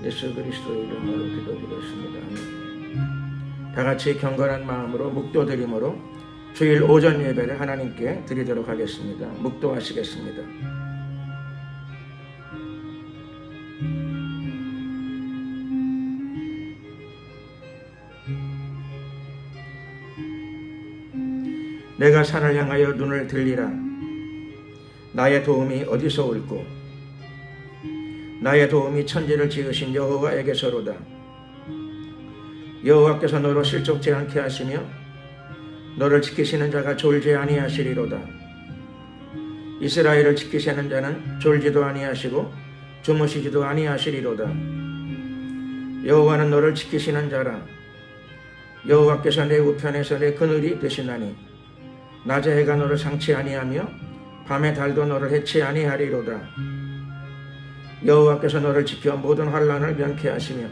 예수 그리스도의 이름으로 기도드렸습니다. 다 같이 경건한 마음으로 묵도드림으로 주일 오전 예배를 하나님께 드리도록 하겠습니다. 묵도하시겠습니다. 내가 산을 향하여 눈을 들리라. 나의 도움이 어디서 올꼬? 나의 도움이 천지를 지으신 여호와에게서로다. 여호와께서 너로 실족지 않게 하시며 너를 지키시는 자가 졸지 아니하시리로다. 이스라엘을 지키시는 자는 졸지도 아니하시고 주무시지도 아니하시리로다. 여호와는 너를 지키시는 자라. 여호와께서 내 우편에서 내 그늘이 되시나니 낮에 해가 너를 상치 아니하며 밤에 달도 너를 해치 아니하리로다. 여호와께서 너를 지켜 모든 환난을 면케 하시며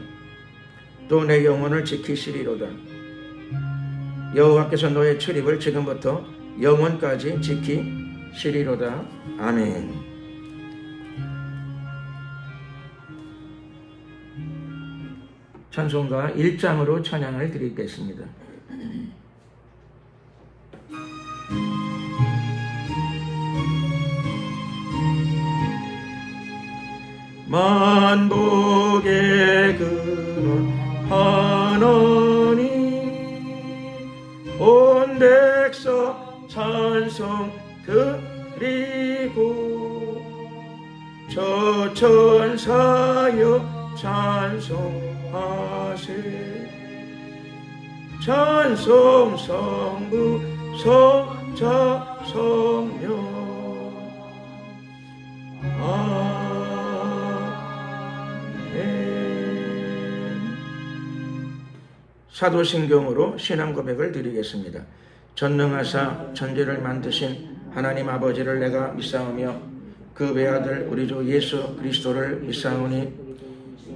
또 내 영혼을 지키시리로다. 여호와께서 너의 출입을 지금부터 영원까지 지키시리로다. 아멘. 찬송가 1장으로 찬양을 드리겠습니다. 만복의 근원 하나님 온 백성 찬송 드리고 저 천사여 찬송하세. 찬송 성부 성자 성령 사도신경으로 신앙 고백을 드리겠습니다. 전능하사 천지를 만드신 하나님 아버지를 내가 믿사오며 그 외아들 우리 주 예수 그리스도를 믿사오니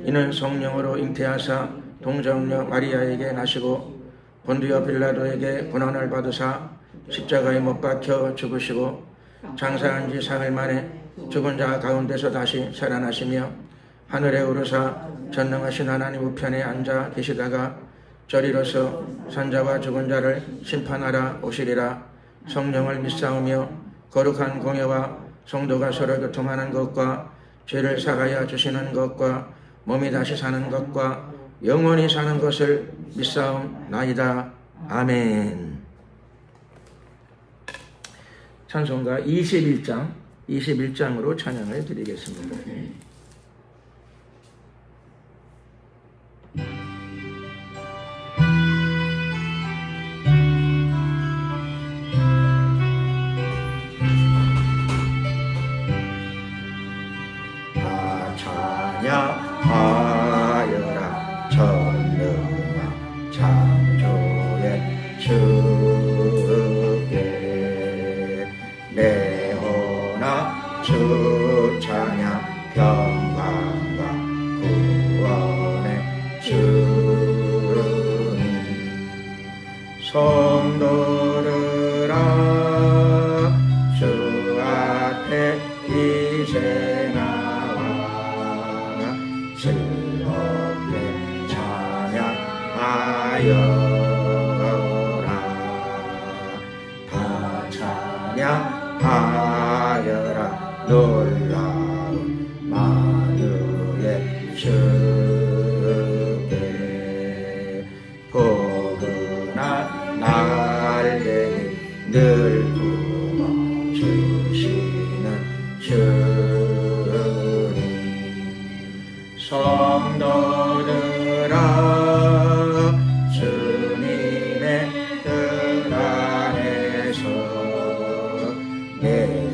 이는 성령으로 잉태하사 동정녀 마리아에게 나시고 본디오 빌라도에게 고난을 받으사 십자가에 못 박혀 죽으시고 장사한 지 사흘 만에 죽은 자 가운데서 다시 살아나시며 하늘에 오르사 전능하신 하나님 우편에 앉아 계시다가 저리로서 산자와 죽은 자를 심판하라 오시리라. 성령을 믿사오며 거룩한 공예와 성도가 서로 교통하는 것과 죄를 사하여 주시는 것과 몸이 다시 사는 것과 영원히 사는 것을 믿사옵나이다. 아멘. 찬송가 21장으로 찬양을 드리겠습니다. 찬양하여라 전능한 창조의 주께 내 혼아 주 찬양 평강과 구원의 주님 성도들아 주 앞에 이제 즐겁게 찬양하여라. 다 찬양하여라. 놀라운 만유의 주께 포근한 날개를 늘 품어 주시는 주님 성도들아 주님의 뜻 안에서 내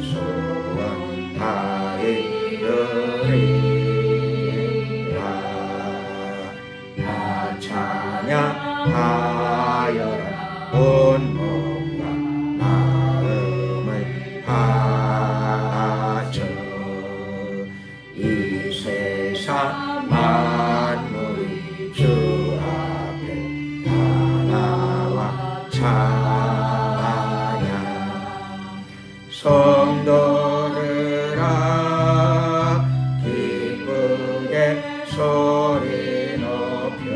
소원 다 이루리라. 다 찬양하여라. 온 몸과 마음을 바쳐 이 세상 만물이 주 앞에 다 나와 찬양. 성도들아 기쁘게 소리 높여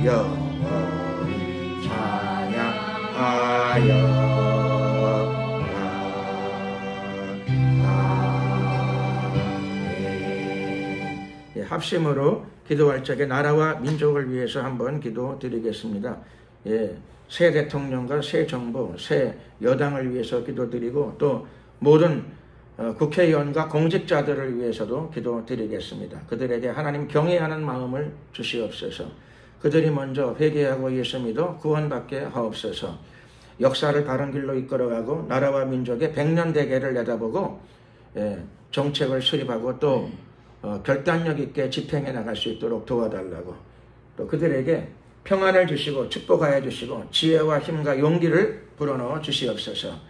영원히 찬양하여 합심으로 기도할 적에 나라와 민족을 위해서 한번 기도드리겠습니다. 새 대통령과 새 정부, 새 여당을 위해서 기도드리고 또 모든 국회의원과 공직자들을 위해서도 기도드리겠습니다. 그들에게 하나님 경외하는 마음을 주시옵소서. 그들이 먼저 회개하고 예수 믿어 구원받게 하옵소서. 역사를 바른 길로 이끌어가고 나라와 민족의 100년 대계를 내다보고 정책을 수립하고 또 결단력 있게 집행해 나갈 수 있도록 도와달라고, 또 그들에게 평안을 주시고 축복하여 주시고 지혜와 힘과 용기를 불어넣어 주시옵소서.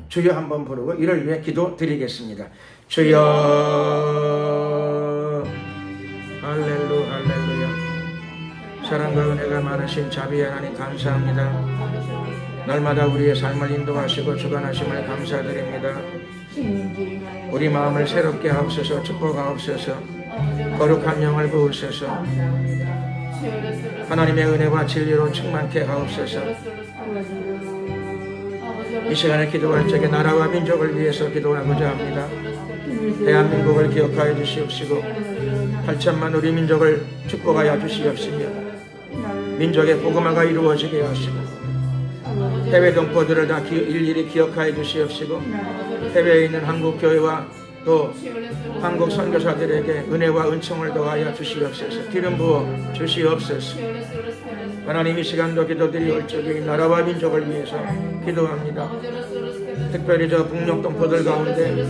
주여 한번 부르고 이를 위해 기도드리겠습니다. 주여. 할렐루야 할렐루야. 사랑과 은혜가 많으신 자비의 하나님 감사합니다. 날마다 우리의 삶을 인도하시고 주관하심을 감사드립니다. 우리 마음을 새롭게 하옵소서. 축복하옵소서. 거룩한 영을 부으소서. 하나님의 은혜와 진리로 충만케 하옵소서. 이 시간에 기도할 적에 나라와 민족을 위해서 기도하고자 합니다. 대한민국을 기억하여 주시옵시고 8천만 우리 민족을 축복하여 주시옵시며 민족의 복음화가 이루어지게 하시고 해외 동포들을 다 일일이 기억하여 주시옵시고 해외에 있는 한국교회와 또 한국 선교사들에게 은혜와 은총을 더하여 주시옵소서. 기름 부어 주시옵소서. 하나님 이 시간도 기도드리올 적에 나라와 민족을 위해서 기도합니다. 특별히 저 북녘 동포들 가운데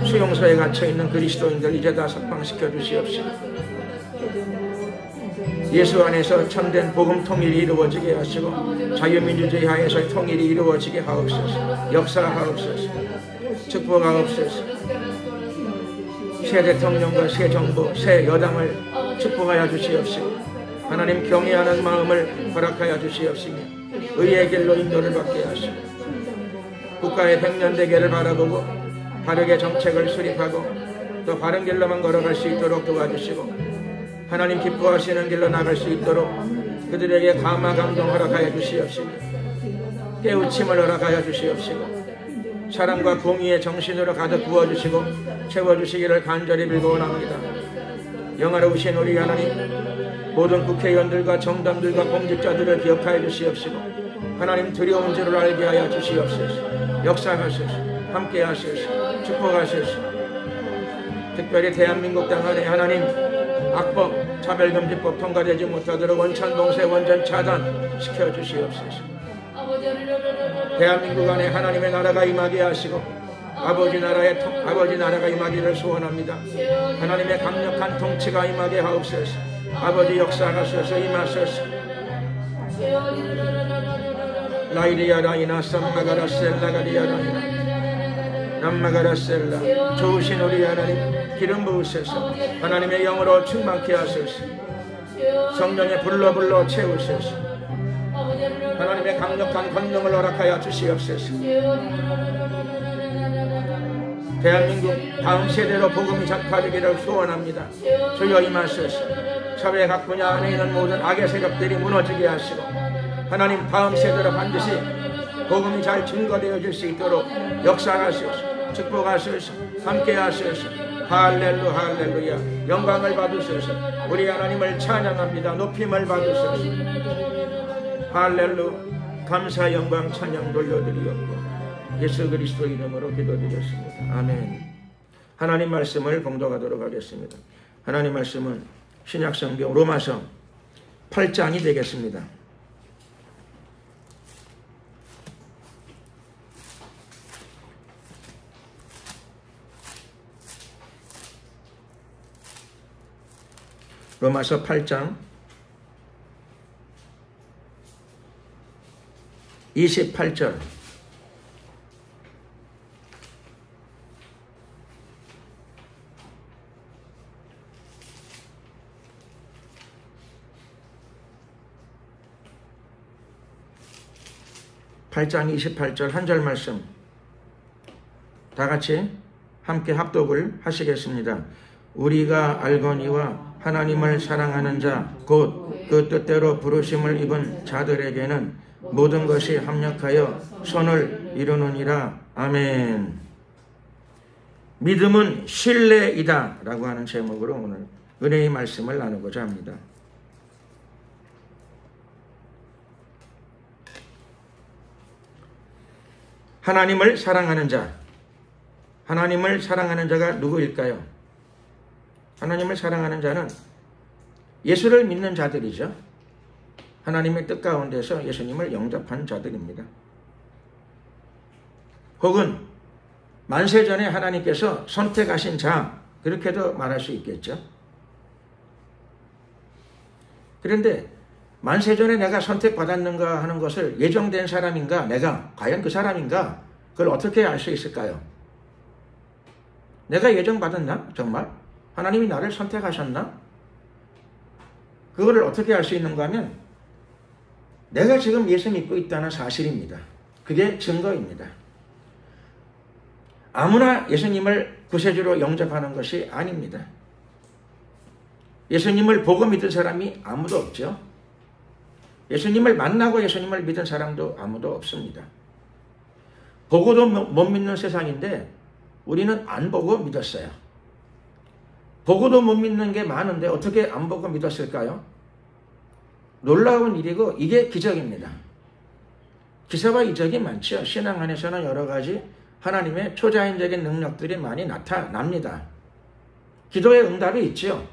수용소에 갇혀있는 그리스도인들 이제 다 석방시켜 주시옵시고 예수 안에서 참된 복음 통일이 이루어지게 하시고 자유민주주의 하에서의 통일이 이루어지게 하옵소서. 역사하옵소서. 축복하옵소서. 새 대통령과 새 정부, 새 여당을 축복하여 주시옵시고 하나님 경외하는 마음을 허락하여 주시옵시며 의의 길로 인도를 받게 하시고 국가의 100년 대계를 바라보고 바르게 정책을 수립하고 또 바른 길로만 걸어갈 수 있도록 도와주시고 하나님 기뻐하시는 길로 나갈 수 있도록 그들에게 감화 감동 허락하여 주시옵시고 깨우침을 허락하여 주시옵시고 사랑과 공의의 정신으로 가득 부어주시고 채워주시기를 간절히 빌고원합니다. 영화로우신 우리 하나님, 모든 국회의원들과 정당들과 공직자들을 기억하여 주시옵시고 하나님 두려운 줄을 알게 하여 주시옵소서. 역사하소서. 함께 하소서. 축복하소서. 특별히 대한민국 땅 안에 하나님 악법, 차별금지법 통과되지 못하도록 원천 봉쇄, 원전 차단 시켜주시옵소서. 대한민국 안에 하나님의 나라가 임하게 하시고 아버지 나라가 임하기를 소원합니다. 하나님의 강력한 통치가 임하게 하옵소서. 아버지 역사하소서. 임하소서. 라이리아 라이나 쌈마가라셀라 가리아 라이나 남마가라셀라. 좋으신 우리 하나님 기름 부으소서. 하나님의 영으로 충만케 하소서. 성령의 불러 채우소서. 하나님의 강력한 권능을 허락하여 주시옵소서. 대한민국 다음 세대로 복음이 전파되기를 소원합니다. 주여 임하소서. 사회 각 분야 안에 있는 모든 악의 세력들이 무너지게 하시고 하나님 다음 세대로 반드시 복음이 잘 증거되어질 수 있도록 역사하소서. 축복하소서. 함께 하소서. 할렐루야. 영광을 받으소서. 우리 하나님을 찬양합니다. 높임을 받으소서. 할렐루. 감사 영광 찬양 돌려드리옵고 예수 그리스도 이름으로 기도드렸습니다. 아멘. 하나님 말씀을 봉독하도록 하겠습니다. 하나님 말씀은 신약성경 로마서 8장이 되겠습니다. 로마서 8장 28절 한 절 말씀 다 같이 함께 합독을 하시겠습니다. 우리가 알거니와 하나님을 사랑하는 자 곧 그 뜻대로 부르심을 입은 자들에게는 모든 것이 합력하여 선을 이루느니라. 아멘. 믿음은 신뢰이다 라고 하는 제목으로 오늘 은혜의 말씀을 나누고자 합니다. 하나님을 사랑하는 자, 하나님을 사랑하는 자가 누구일까요? 하나님을 사랑하는 자는 예수를 믿는 자들이죠. 하나님의 뜻 가운데서 예수님을 영접한 자들입니다. 혹은 만세전에 하나님께서 선택하신 자, 그렇게도 말할 수 있겠죠. 그런데 만세전에 내가 선택받았는가 하는 것을 예정된 사람인가, 내가 과연 그 사람인가, 그걸 어떻게 알 수 있을까요? 내가 예정받았나? 정말? 하나님이 나를 선택하셨나? 그거를 어떻게 알 수 있는가 하면 내가 지금 예수 믿고 있다는 사실입니다. 그게 증거입니다. 아무나 예수님을 구세주로 영접하는 것이 아닙니다. 예수님을 보고 믿은 사람이 아무도 없죠. 예수님을 만나고 예수님을 믿은 사람도 아무도 없습니다. 보고도 못 믿는 세상인데 우리는 안 보고 믿었어요. 보고도 못 믿는 게 많은데 어떻게 안 보고 믿었을까요? 놀라운 일이고 이게 기적입니다. 기사와 이적이 많죠. 신앙 안에서는 여러 가지 하나님의 초자연적인 능력들이 많이 나타납니다. 기도의 응답이 있죠.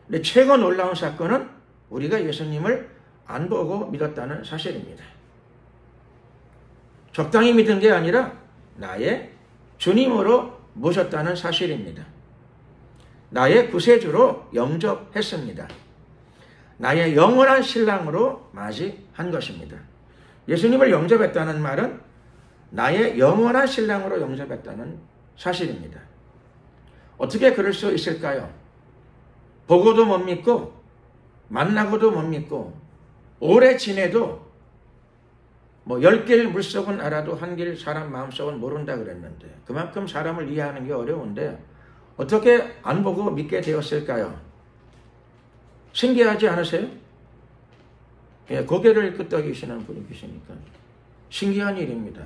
근데 최고 놀라운 사건은 우리가 예수님을 안 보고 믿었다는 사실입니다. 적당히 믿은 게 아니라 나의 주님으로 모셨다는 사실입니다. 나의 구세주로 영접했습니다. 나의 영원한 신랑으로 맞이한 것입니다. 예수님을 영접했다는 말은 나의 영원한 신랑으로 영접했다는 사실입니다. 어떻게 그럴 수 있을까요? 보고도 못 믿고 만나고도 못 믿고 오래 지내도 10길 물속은 알아도 한 길 사람 마음속은 모른다 그랬는데 그만큼 사람을 이해하는 게 어려운데 어떻게 안 보고 믿게 되었을까요? 신기하지 않으세요? 예, 고개를 끄덕이시는 분이 계시니까 신기한 일입니다.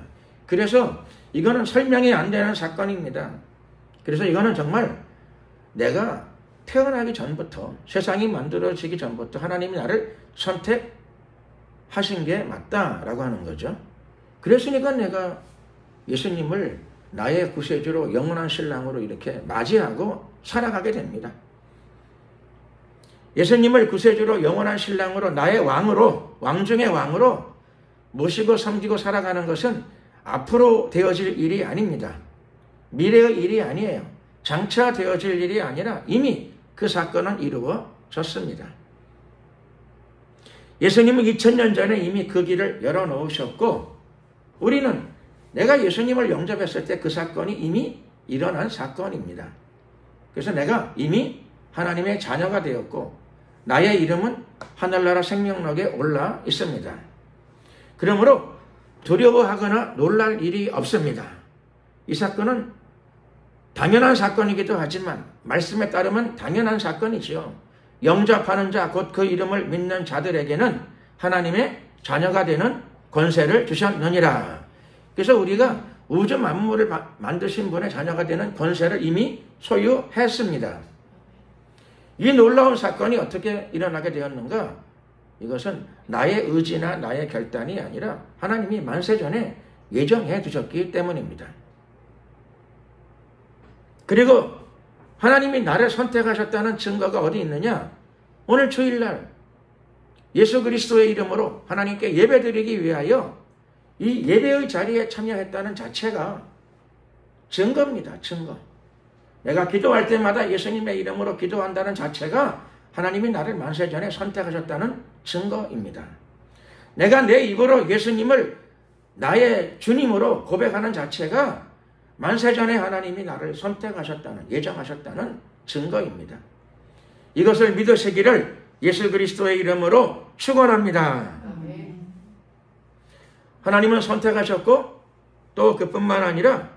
그래서 이거는 설명이 안 되는 사건입니다. 그래서 이거는 정말 내가 태어나기 전부터 세상이 만들어지기 전부터 하나님이 나를 선택하신 게 맞다라고 하는 거죠. 그랬으니까 내가 예수님을 나의 구세주로 영원한 신랑으로 이렇게 맞이하고 살아가게 됩니다. 예수님을 구세주로 영원한 신랑으로 나의 왕으로 왕 중의 왕으로 모시고 섬기고 살아가는 것은 앞으로 되어질 일이 아닙니다. 미래의 일이 아니에요. 장차 되어질 일이 아니라 이미 그 사건은 이루어졌습니다. 예수님은 2000년 전에 이미 그 길을 열어놓으셨고 우리는 내가 예수님을 영접했을 때 그 사건이 이미 일어난 사건입니다. 그래서 내가 이미 하나님의 자녀가 되었고 나의 이름은 하늘나라 생명록에 올라 있습니다. 그러므로 두려워하거나 놀랄 일이 없습니다. 이 사건은 당연한 사건이기도 하지만 말씀에 따르면 당연한 사건이죠. 영접하는 자 곧 그 이름을 믿는 자들에게는 하나님의 자녀가 되는 권세를 주셨느니라. 그래서 우리가 우주 만물을 만드신 분의 자녀가 되는 권세를 이미 소유했습니다. 이 놀라운 사건이 어떻게 일어나게 되었는가? 이것은 나의 의지나 나의 결단이 아니라 하나님이 만세전에 예정해 두셨기 때문입니다. 그리고 하나님이 나를 선택하셨다는 증거가 어디 있느냐? 오늘 주일날 예수 그리스도의 이름으로 하나님께 예배드리기 위하여 이 예배의 자리에 참여했다는 자체가 증거입니다. 증거. 내가 기도할 때마다 예수님의 이름으로 기도한다는 자체가 하나님이 나를 만세전에 선택하셨다는 증거입니다. 내가 내 입으로 예수님을 나의 주님으로 고백하는 자체가 만세전에 하나님이 나를 선택하셨다는, 예정하셨다는 증거입니다. 이것을 믿으시기를 예수 그리스도의 이름으로 축원합니다. 하나님은 선택하셨고 또 그뿐만 아니라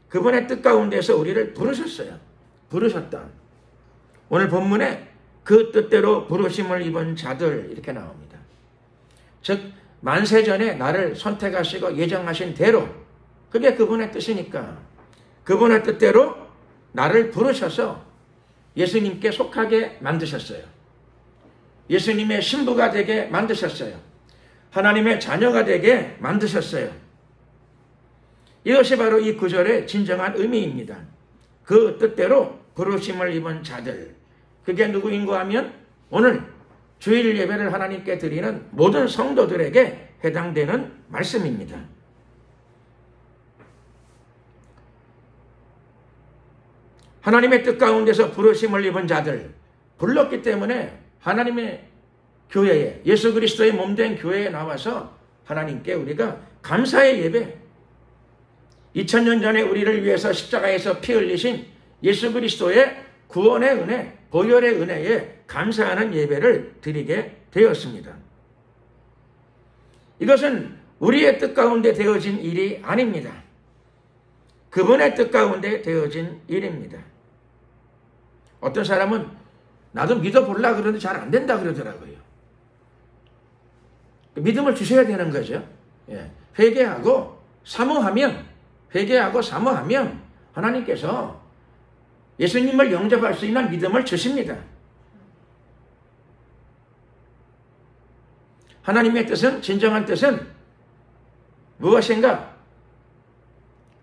그분의 뜻 가운데서 우리를 부르셨어요. 부르셨다. 오늘 본문에 그 뜻대로 부르심을 입은 자들 이렇게 나옵니다. 즉 만세전에 나를 선택하시고 예정하신 대로, 그게 그분의 뜻이니까 그분의 뜻대로 나를 부르셔서 예수님께 속하게 만드셨어요. 예수님의 신부가 되게 만드셨어요. 하나님의 자녀가 되게 만드셨어요. 이것이 바로 이 구절의 진정한 의미입니다. 그 뜻대로 부르심을 입은 자들, 그게 누구인가 하면 오늘 주일 예배를 하나님께 드리는 모든 성도들에게 해당되는 말씀입니다. 하나님의 뜻 가운데서 부르심을 입은 자들, 불렀기 때문에 하나님의 교회에, 예수 그리스도의 몸된 교회에 나와서 하나님께 우리가 감사의 예배, 2000년 전에 우리를 위해서 십자가에서 피 흘리신 예수 그리스도의 구원의 은혜, 보혈의 은혜에 감사하는 예배를 드리게 되었습니다. 이것은 우리의 뜻 가운데 되어진 일이 아닙니다. 그분의 뜻 가운데 되어진 일입니다. 어떤 사람은 나도 믿어보려고 그러는데 잘 안 된다 그러더라고요. 믿음을 주셔야 되는 거죠. 회개하고 사모하면 하나님께서 예수님을 영접할 수 있는 믿음을 주십니다. 하나님의 뜻은, 진정한 뜻은 무엇인가?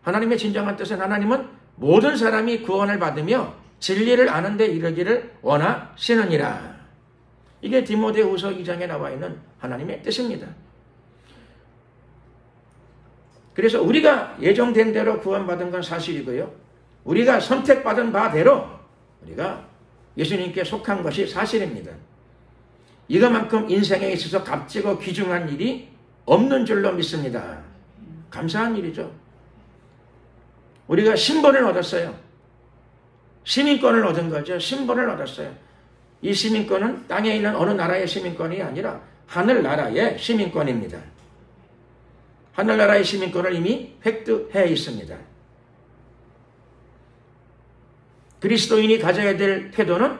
하나님의 진정한 뜻은 하나님은 모든 사람이 구원을 받으며 진리를 아는 데 이르기를 원하시느니라. 이게 디모데후서 2장에 나와 있는 하나님의 뜻입니다. 그래서 우리가 예정된 대로 구원받은 건 사실이고요. 우리가 선택받은 바대로 우리가 예수님께 속한 것이 사실입니다. 이것만큼 인생에 있어서 값지고 귀중한 일이 없는 줄로 믿습니다. 감사한 일이죠. 우리가 신분을 얻었어요. 시민권을 얻은 거죠. 신분을 얻었어요. 이 시민권은 땅에 있는 어느 나라의 시민권이 아니라 하늘나라의 시민권입니다. 하늘나라의 시민권을 이미 획득해 있습니다. 그리스도인이 가져야 될 태도는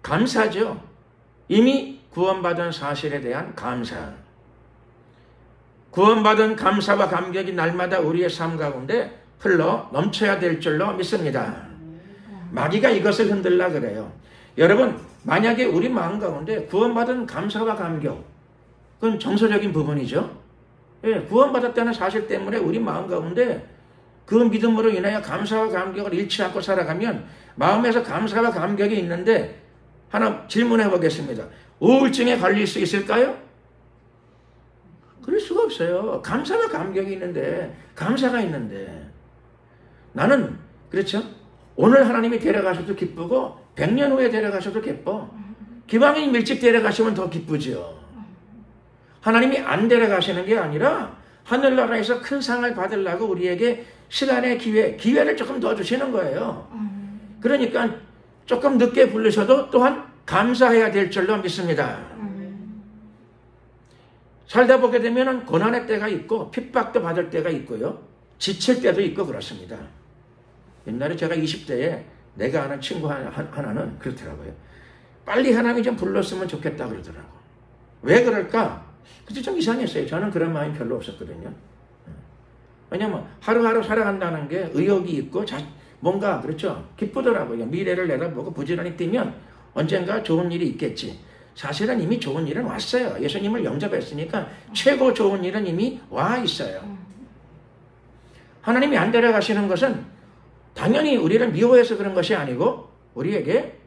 감사죠. 이미 구원받은 사실에 대한 감사. 구원받은 감사와 감격이 날마다 우리의 삶 가운데 흘러 넘쳐야 될 줄로 믿습니다. 마귀가 이것을 흔들라 그래요. 여러분, 만약에 우리 마음 가운데 구원받은 감사와 감격, 그건 정서적인 부분이죠. 구원받았다는 사실 때문에 우리 마음 가운데 그 믿음으로 인하여 감사와 감격을 잃지 않고 살아가면 마음에서 감사와 감격이 있는데 하나 질문해 보겠습니다. 우울증에 걸릴 수 있을까요? 그럴 수가 없어요. 감사와 감격이 있는데, 감사가 있는데. 나는 그렇죠? 오늘 하나님이 데려가셔도 기쁘고 100년 후에 데려가셔도 기뻐. 기왕이면 일찍 데려가시면 더 기쁘죠. 하나님이 안 데려가시는 게 아니라 하늘나라에서 큰 상을 받으려고 우리에게 시간의 기회를 조금 더 주시는 거예요. 그러니까 조금 늦게 부르셔도 또한 감사해야 될 줄로 믿습니다. 살다 보게 되면 고난의 때가 있고 핍박도 받을 때가 있고요. 지칠 때도 있고 그렇습니다. 옛날에 제가 20대에 내가 아는 친구 하나는 그렇더라고요. 빨리 하나님이 좀 불렀으면 좋겠다 그러더라고. 왜 그럴까? 그때 좀 이상했어요. 저는 그런 마음이 별로 없었거든요. 왜냐면 하루하루 살아간다는 게 의욕이 있고 뭔가 그렇죠. 기쁘더라고요. 미래를 내다보고 부지런히 뛰면 언젠가 좋은 일이 있겠지. 사실은 이미 좋은 일은 왔어요. 예수님을 영접했으니까 최고 좋은 일은 이미 와 있어요. 하나님이 안 데려가시는 것은 당연히 우리를 미워해서 그런 것이 아니고 우리에게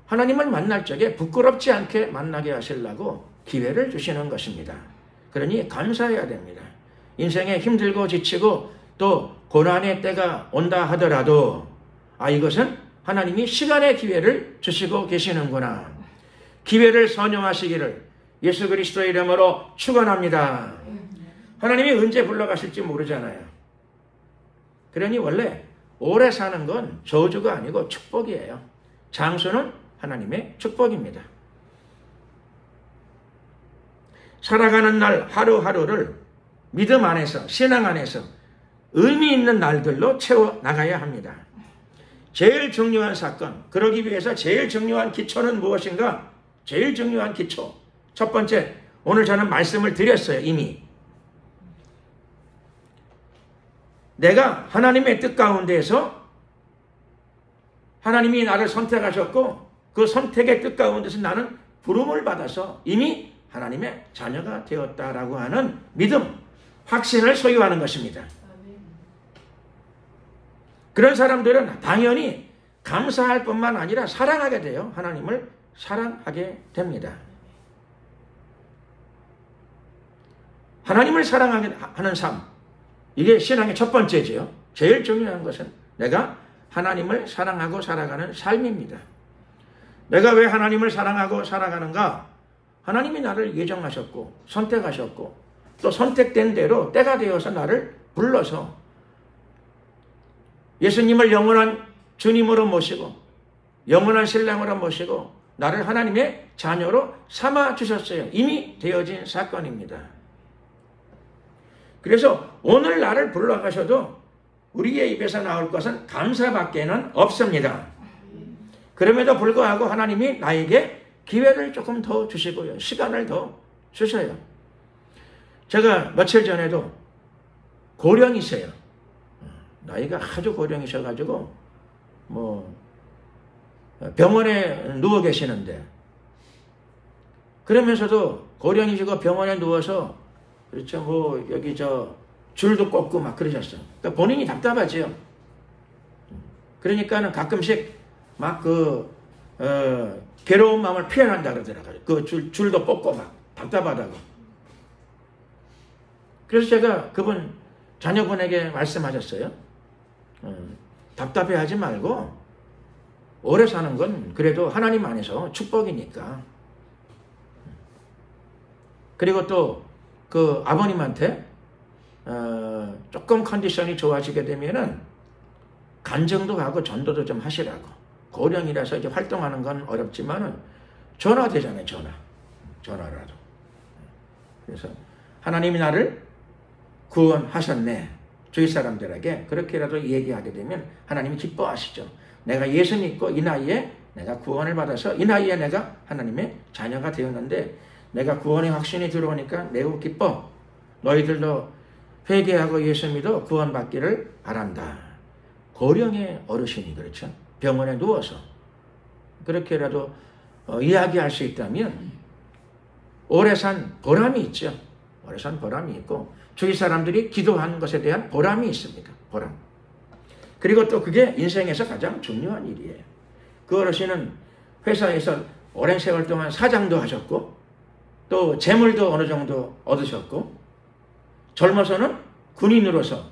하나님을 만날 적에 부끄럽지 않게 만나게 하시려고 기회를 주시는 것입니다. 그러니 감사해야 됩니다. 인생에 힘들고 지치고 또 고난의 때가 온다 하더라도 이것은 하나님이 시간의 기회를 주시고 계시는구나. 기회를 선용하시기를 예수 그리스도의 이름으로 축원합니다. 하나님이 언제 불러가실지 모르잖아요. 그러니 원래 오래 사는 건 저주가 아니고 축복이에요. 장수는 하나님의 축복입니다. 살아가는 날 하루하루를 믿음 안에서, 신앙 안에서 의미 있는 날들로 채워나가야 합니다. 제일 중요한 사건, 그러기 위해서 제일 중요한 기초는 무엇인가? 제일 중요한 기초. 첫 번째, 오늘 저는 말씀을 드렸어요, 이미. 내가 하나님의 뜻 가운데에서 하나님이 나를 선택하셨고 그 선택의 뜻 가운데서 나는 부름을 받아서 이미 하나님의 자녀가 되었다라고 하는 믿음, 확신을 소유하는 것입니다. 그런 사람들은 당연히 감사할 뿐만 아니라 사랑하게 돼요. 하나님을 사랑하게 됩니다. 하나님을 사랑하게 하는 삶, 이게 신앙의 첫 번째지요. 제일 중요한 것은 내가 하나님을 사랑하고 살아가는 삶입니다. 내가 왜 하나님을 사랑하고 살아가는가? 하나님이 나를 예정하셨고 선택하셨고 또 선택된 대로 때가 되어서 나를 불러서 예수님을 영원한 주님으로 모시고 영원한 신랑으로 모시고 나를 하나님의 자녀로 삼아 주셨어요. 이미 되어진 사건입니다. 그래서 오늘 나를 불러가셔도 우리의 입에서 나올 것은 감사밖에는 없습니다. 그럼에도 불구하고 하나님이 나에게 기회를 조금 더 주시고요. 시간을 더 주셔요. 제가 며칠 전에도 고령이세요. 나이가 아주 고령이셔가지고 병원에 누워 계시는데 그러면서도 고령이시고 병원에 누워서 그렇죠. 여기 줄도 꽂고 막 그러셨어요. 그러니까 본인이 답답하지요. 그러니까는 가끔씩 막 괴로운 마음을 표현한다 그러더라고요. 그 줄도 뽑고 막 답답하다고. 그래서 제가 그분 자녀분에게 말씀하셨어요. 답답해하지 말고 오래 사는 건 그래도 하나님 안에서 축복이니까. 그리고 또 그 아버님한테 조금 컨디션이 좋아지게 되면은 간증도 하고 전도도 좀 하시라고. 고령이라서 이제 활동하는 건 어렵지만은 전화 되잖아요, 전화라도. 그래서 하나님이 나를 구원하셨네. 주위 사람들에게 그렇게라도 얘기하게 되면 하나님이 기뻐하시죠. 내가 예수 믿고 이 나이에 내가 구원을 받아서 이 나이에 내가 하나님의 자녀가 되었는데 내가 구원의 확신이 들어오니까 매우 기뻐. 너희들도 회개하고 예수 믿어 구원받기를 바란다. 고령의 어르신이 그렇죠. 병원에 누워서 그렇게라도 이야기할 수 있다면 오래 산 보람이 있죠. 오래 산 보람이 있고 주위 사람들이 기도한 것에 대한 보람이 있습니다. 보람. 그리고 또 그게 인생에서 가장 중요한 일이에요. 그 어르신은 회사에서 오랜 세월 동안 사장도 하셨고 또 재물도 어느 정도 얻으셨고 젊어서는 군인으로서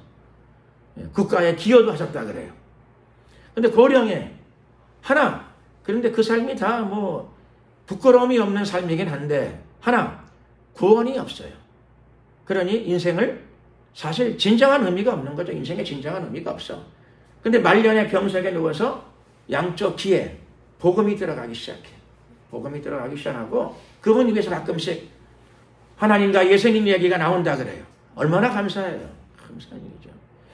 국가에 기여도 하셨다 그래요. 근데 고령에 하나, 그런데 그 삶이 다 부끄러움이 없는 삶이긴 한데 하나, 구원이 없어요. 그러니 인생을 사실 진정한 의미가 없는 거죠. 인생에 진정한 의미가 없어. 근데 말년에 병석에 누워서 양쪽 귀에 복음이 들어가기 시작해. 복음이 들어가기 시작하고 그분 입에서 가끔씩 하나님과 예수님 이야기가 나온다 그래요. 얼마나 감사해요. 감사한 일이죠.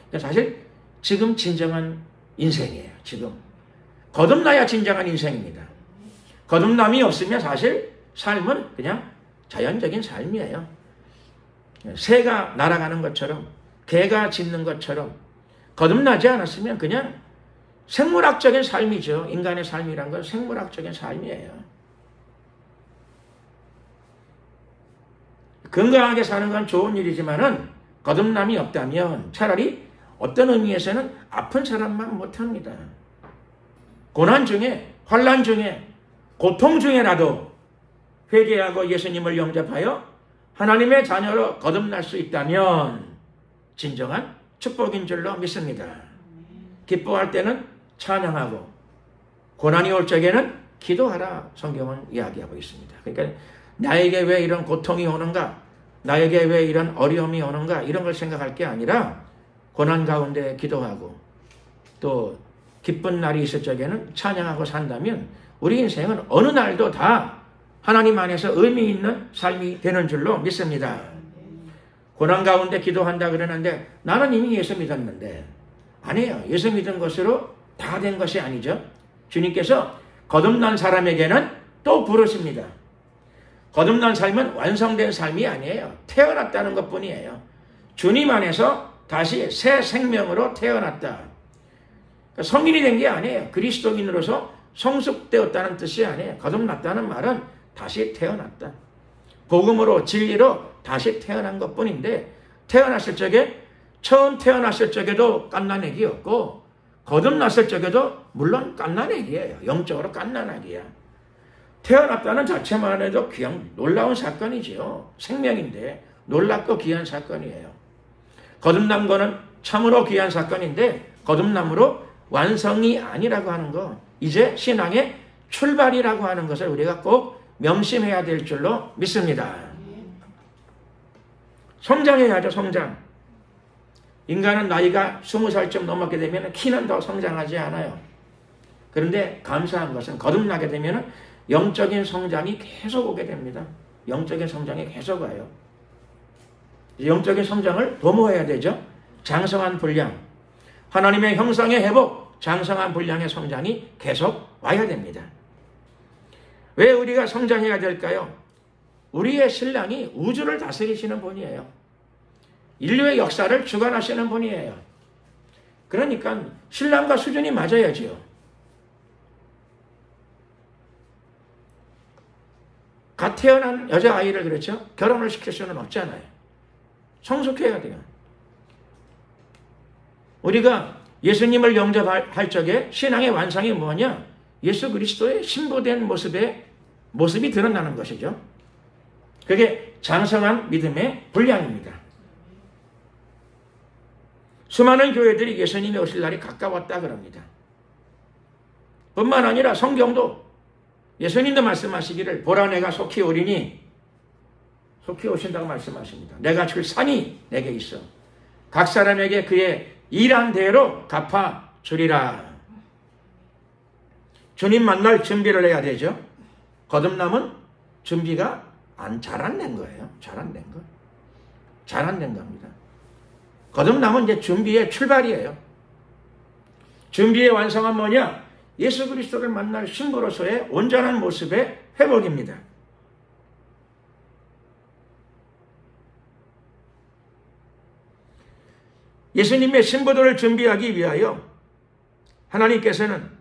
그러니까 사실 지금 진정한 인생이에요. 지금. 거듭나야 진정한 인생입니다. 거듭남이 없으면 사실 삶은 그냥 자연적인 삶이에요. 새가 날아가는 것처럼 개가 짖는 것처럼 거듭나지 않았으면 그냥 생물학적인 삶이죠. 인간의 삶이란 건 생물학적인 삶이에요. 건강하게 사는 건 좋은 일이지만은 거듭남이 없다면 차라리 어떤 의미에서는 아픈 사람만 못합니다. 고난 중에, 환난 중에, 고통 중에라도 회개하고 예수님을 영접하여 하나님의 자녀로 거듭날 수 있다면 진정한 축복인 줄로 믿습니다. 기뻐할 때는 찬양하고 고난이 올 적에는 기도하라 성경은 이야기하고 있습니다. 그러니까 나에게 왜 이런 고통이 오는가? 나에게 왜 이런 어려움이 오는가? 이런 걸 생각할 게 아니라 고난 가운데 기도하고 또 기쁜 날이 있을 적에는 찬양하고 산다면 우리 인생은 어느 날도 다 하나님 안에서 의미 있는 삶이 되는 줄로 믿습니다. 고난 가운데 기도한다 그러는데 나는 이미 예수 믿었는데 아니에요. 예수 믿은 것으로 다 된 것이 아니죠. 주님께서 거듭난 사람에게는 또 부르십니다. 거듭난 삶은 완성된 삶이 아니에요. 태어났다는 것뿐이에요. 주님 안에서 다시 새 생명으로 태어났다. 성인이 된 게 아니에요. 그리스도인으로서 성숙되었다는 뜻이 아니에요. 거듭났다는 말은 다시 태어났다. 복음으로 진리로 다시 태어난 것뿐인데 태어났을 적에 처음 태어났을 적에도 갓난아기였고 거듭났을 적에도 물론 갓난아기예요. 영적으로 갓난아기야. 태어났다는 자체만 해도 그냥 놀라운 사건이지요. 생명인데 놀랍고 귀한 사건이에요. 거듭난 거는 참으로 귀한 사건인데 거듭남으로 완성이 아니라고 하는 거, 이제 신앙의 출발이라고 하는 것을 우리가 꼭 명심해야 될 줄로 믿습니다. 성장해야죠. 성장. 인간은 나이가 20살쯤 넘었게 되면 키는 더 성장하지 않아요. 그런데 감사한 것은 거듭나게 되면 영적인 성장이 계속 오게 됩니다. 영적인 성장이 계속 와요. 영적인 성장을 도모해야 되죠. 장성한 분량, 하나님의 형상의 회복, 장성한 분량의 성장이 계속 와야 됩니다. 왜 우리가 성장해야 될까요? 우리의 신랑이 우주를 다스리시는 분이에요. 인류의 역사를 주관하시는 분이에요. 그러니까 신랑과 수준이 맞아야지요. 갓 태어난 여자아이를 그렇죠? 결혼을 시킬 수는 없잖아요. 성숙해야 돼요. 우리가 예수님을 영접할 적에 신앙의 완성이 뭐냐? 예수 그리스도의 신부된 모습이 드러나는 것이죠. 그게 장성한 믿음의 분량입니다. 수많은 교회들이 예수님이 오실 날이 가까웠다 그럽니다. 뿐만 아니라 성경도 예수님도 말씀하시기를 보라 내가 속히 오리니, 속히 오신다고 말씀하십니다. 내가 줄 산이 내게 있어 각 사람에게 그의 일한 대로 갚아 주리라. 주님 만날 준비를 해야 되죠. 거듭남은 준비가 잘 안 된 거예요. 잘 안 된 거. 잘 안 된 겁니다. 거듭남은 이제 준비의 출발이에요. 준비의 완성은 뭐냐? 예수 그리스도를 만날 신부로서의 온전한 모습의 회복입니다. 예수님의 신부들을 준비하기 위하여 하나님께서는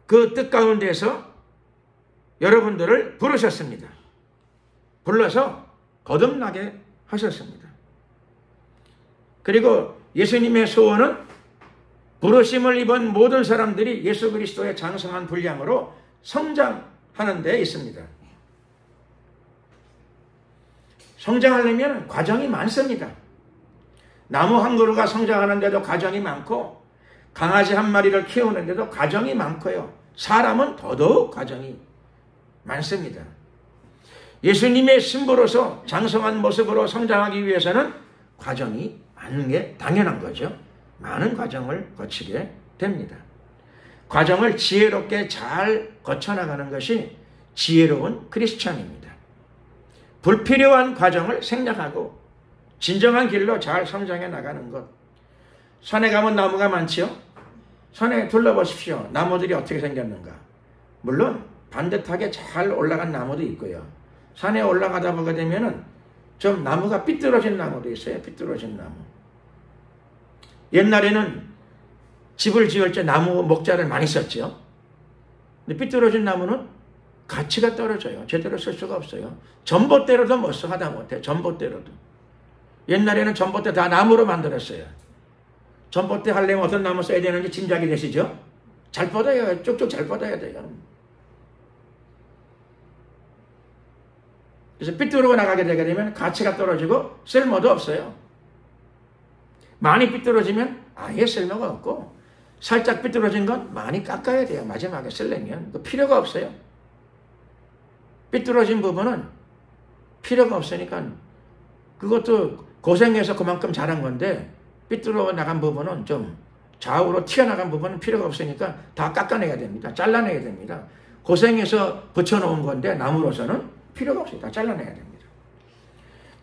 그 뜻 가운데서 여러분들을 부르셨습니다. 불러서 거듭나게 하셨습니다. 그리고 예수님의 소원은 부르심을 입은 모든 사람들이 예수 그리스도의 장성한 분량으로 성장하는 데 있습니다. 성장하려면 과정이 많습니다. 나무 한 그루가 성장하는데도 과정이 많고 강아지 한 마리를 키우는데도 과정이 많고요. 사람은 더더욱 과정이 많습니다. 예수님의 신부로서 장성한 모습으로 성장하기 위해서는 과정이 많은 게 당연한 거죠. 많은 과정을 거치게 됩니다. 과정을 지혜롭게 잘 거쳐나가는 것이 지혜로운 크리스찬입니다. 불필요한 과정을 생략하고 진정한 길로 잘 성장해 나가는 것. 산에 가면 나무가 많지요? 산에 둘러보십시오. 나무들이 어떻게 생겼는가? 물론 반듯하게 잘 올라간 나무도 있고요. 산에 올라가다 보게 되면은 좀 나무가 삐뚤어진 나무도 있어요. 삐뚤어진 나무. 옛날에는 집을 지을 때 나무 목자를 많이 썼죠. 근데 삐뚤어진 나무는 가치가 떨어져요. 제대로 쓸 수가 없어요. 전봇대로도 못 써. 하다못해 전봇대로도. 옛날에는 전봇대 다 나무로 만들었어요. 전봇대 하려면 어떤 나무 써야 되는지 짐작이 되시죠? 잘 뻗어요. 쭉쭉 잘 뻗어야 돼요. 그래서 삐뚤어 나가게 되게 되면 가치가 떨어지고 쓸모도 없어요. 많이 삐뚤어지면 아예 쓸모가 없고 살짝 삐뚤어진 건 많이 깎아야 돼요. 마지막에 쓰려면. 필요가 없어요. 삐뚤어진 부분은 필요가 없으니까 그것도 고생해서 그만큼 잘한 건데 삐뚤어 나간 부분은 좀 좌우로 튀어나간 부분은 필요가 없으니까 다 깎아내야 됩니다. 잘라내야 됩니다. 고생해서 붙여놓은 건데 나무로서는 필요가 없어요. 다 잘라내야 됩니다.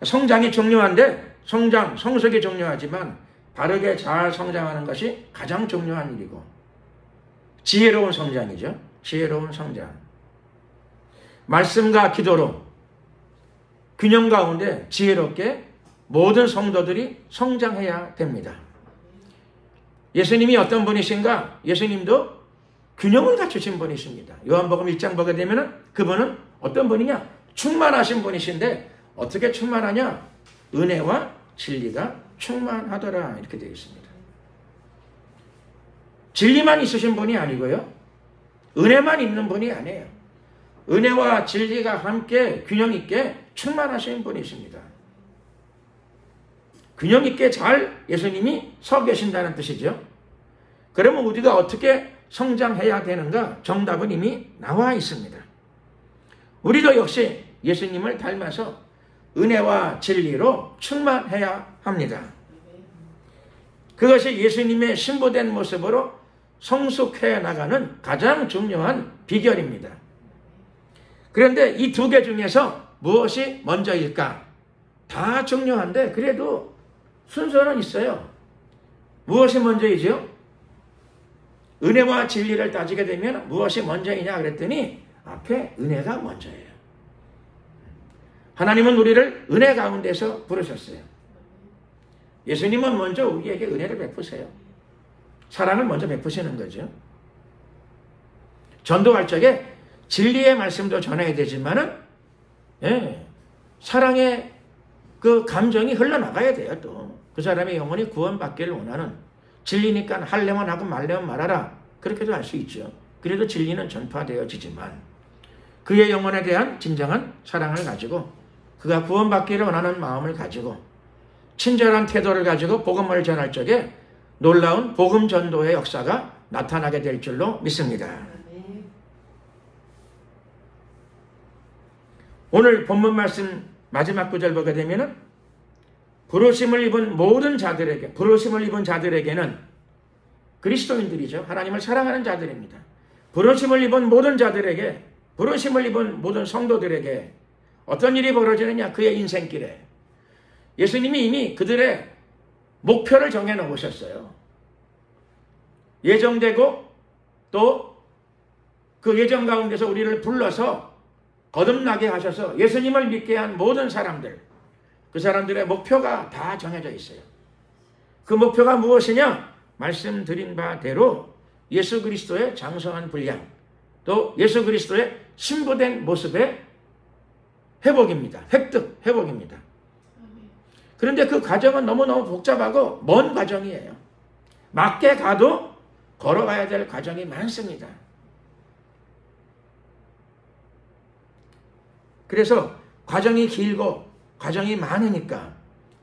성장이 중요한데 성숙이 중요하지만 바르게 잘 성장하는 것이 가장 중요한 일이고 지혜로운 성장이죠. 지혜로운 성장. 말씀과 기도로 균형 가운데 지혜롭게 모든 성도들이 성장해야 됩니다. 예수님이 어떤 분이신가? 예수님도 균형을 갖추신 분이십니다. 요한복음 1장 보게 되면 그분은 어떤 분이냐? 충만하신 분이신데 어떻게 충만하냐? 은혜와 진리가 충만하더라 이렇게 되어 있습니다. 진리만 있으신 분이 아니고요. 은혜만 있는 분이 아니에요. 은혜와 진리가 함께 균형 있게 충만하신 분이십니다. 균형 있게 잘 예수님이 서 계신다는 뜻이죠. 그러면 우리가 어떻게 성장해야 되는가? 정답은 이미 나와 있습니다. 우리도 역시 예수님을 닮아서 은혜와 진리로 충만해야 합니다. 그것이 예수님의 신부된 모습으로 성숙해 나가는 가장 중요한 비결입니다. 그런데 이 두 개 중에서 무엇이 먼저일까? 다 중요한데 그래도 순서는 있어요. 무엇이 먼저이죠? 은혜와 진리를 따지게 되면 무엇이 먼저이냐 그랬더니 앞에 은혜가 먼저예요. 하나님은 우리를 은혜 가운데서 부르셨어요. 예수님은 먼저 우리에게 은혜를 베푸세요. 사랑을 먼저 베푸시는 거죠. 전도할 적에 진리의 말씀도 전해야 되지만은 사랑의 그 감정이 흘러나가야 돼요. 또 그 사람의 영혼이 구원받기를 원하는 진리니까 할래면 하고 말래면 말하라 그렇게도 할 수 있죠. 그래도 진리는 전파되어지지만 그의 영혼에 대한 진정한 사랑을 가지고 그가 구원받기를 원하는 마음을 가지고 친절한 태도를 가지고 복음을 전할 적에 놀라운 복음 전도의 역사가 나타나게 될 줄로 믿습니다. 오늘 본문 말씀 마지막 구절 보게 되면은 부르심을 입은 모든 자들에게, 부르심을 입은 자들에게는 그리스도인들이죠. 하나님을 사랑하는 자들입니다. 부르심을 입은 모든 자들에게, 부르심을 입은 모든 성도들에게 어떤 일이 벌어지느냐? 그의 인생길에 예수님이 이미 그들의 목표를 정해 놓으셨어요. 예정되고 또 그 예정 가운데서 우리를 불러서 거듭나게 하셔서 예수님을 믿게 한 모든 사람들, 그 사람들의 목표가 다 정해져 있어요. 그 목표가 무엇이냐? 말씀드린 바대로 예수 그리스도의 장성한 분량, 또 예수 그리스도의 신부된 모습의 회복입니다. 획득, 회복입니다. 그런데 그 과정은 너무너무 복잡하고 먼 과정이에요. 맞게 가도 걸어가야 될 과정이 많습니다. 그래서 과정이 길고 과정이 많으니까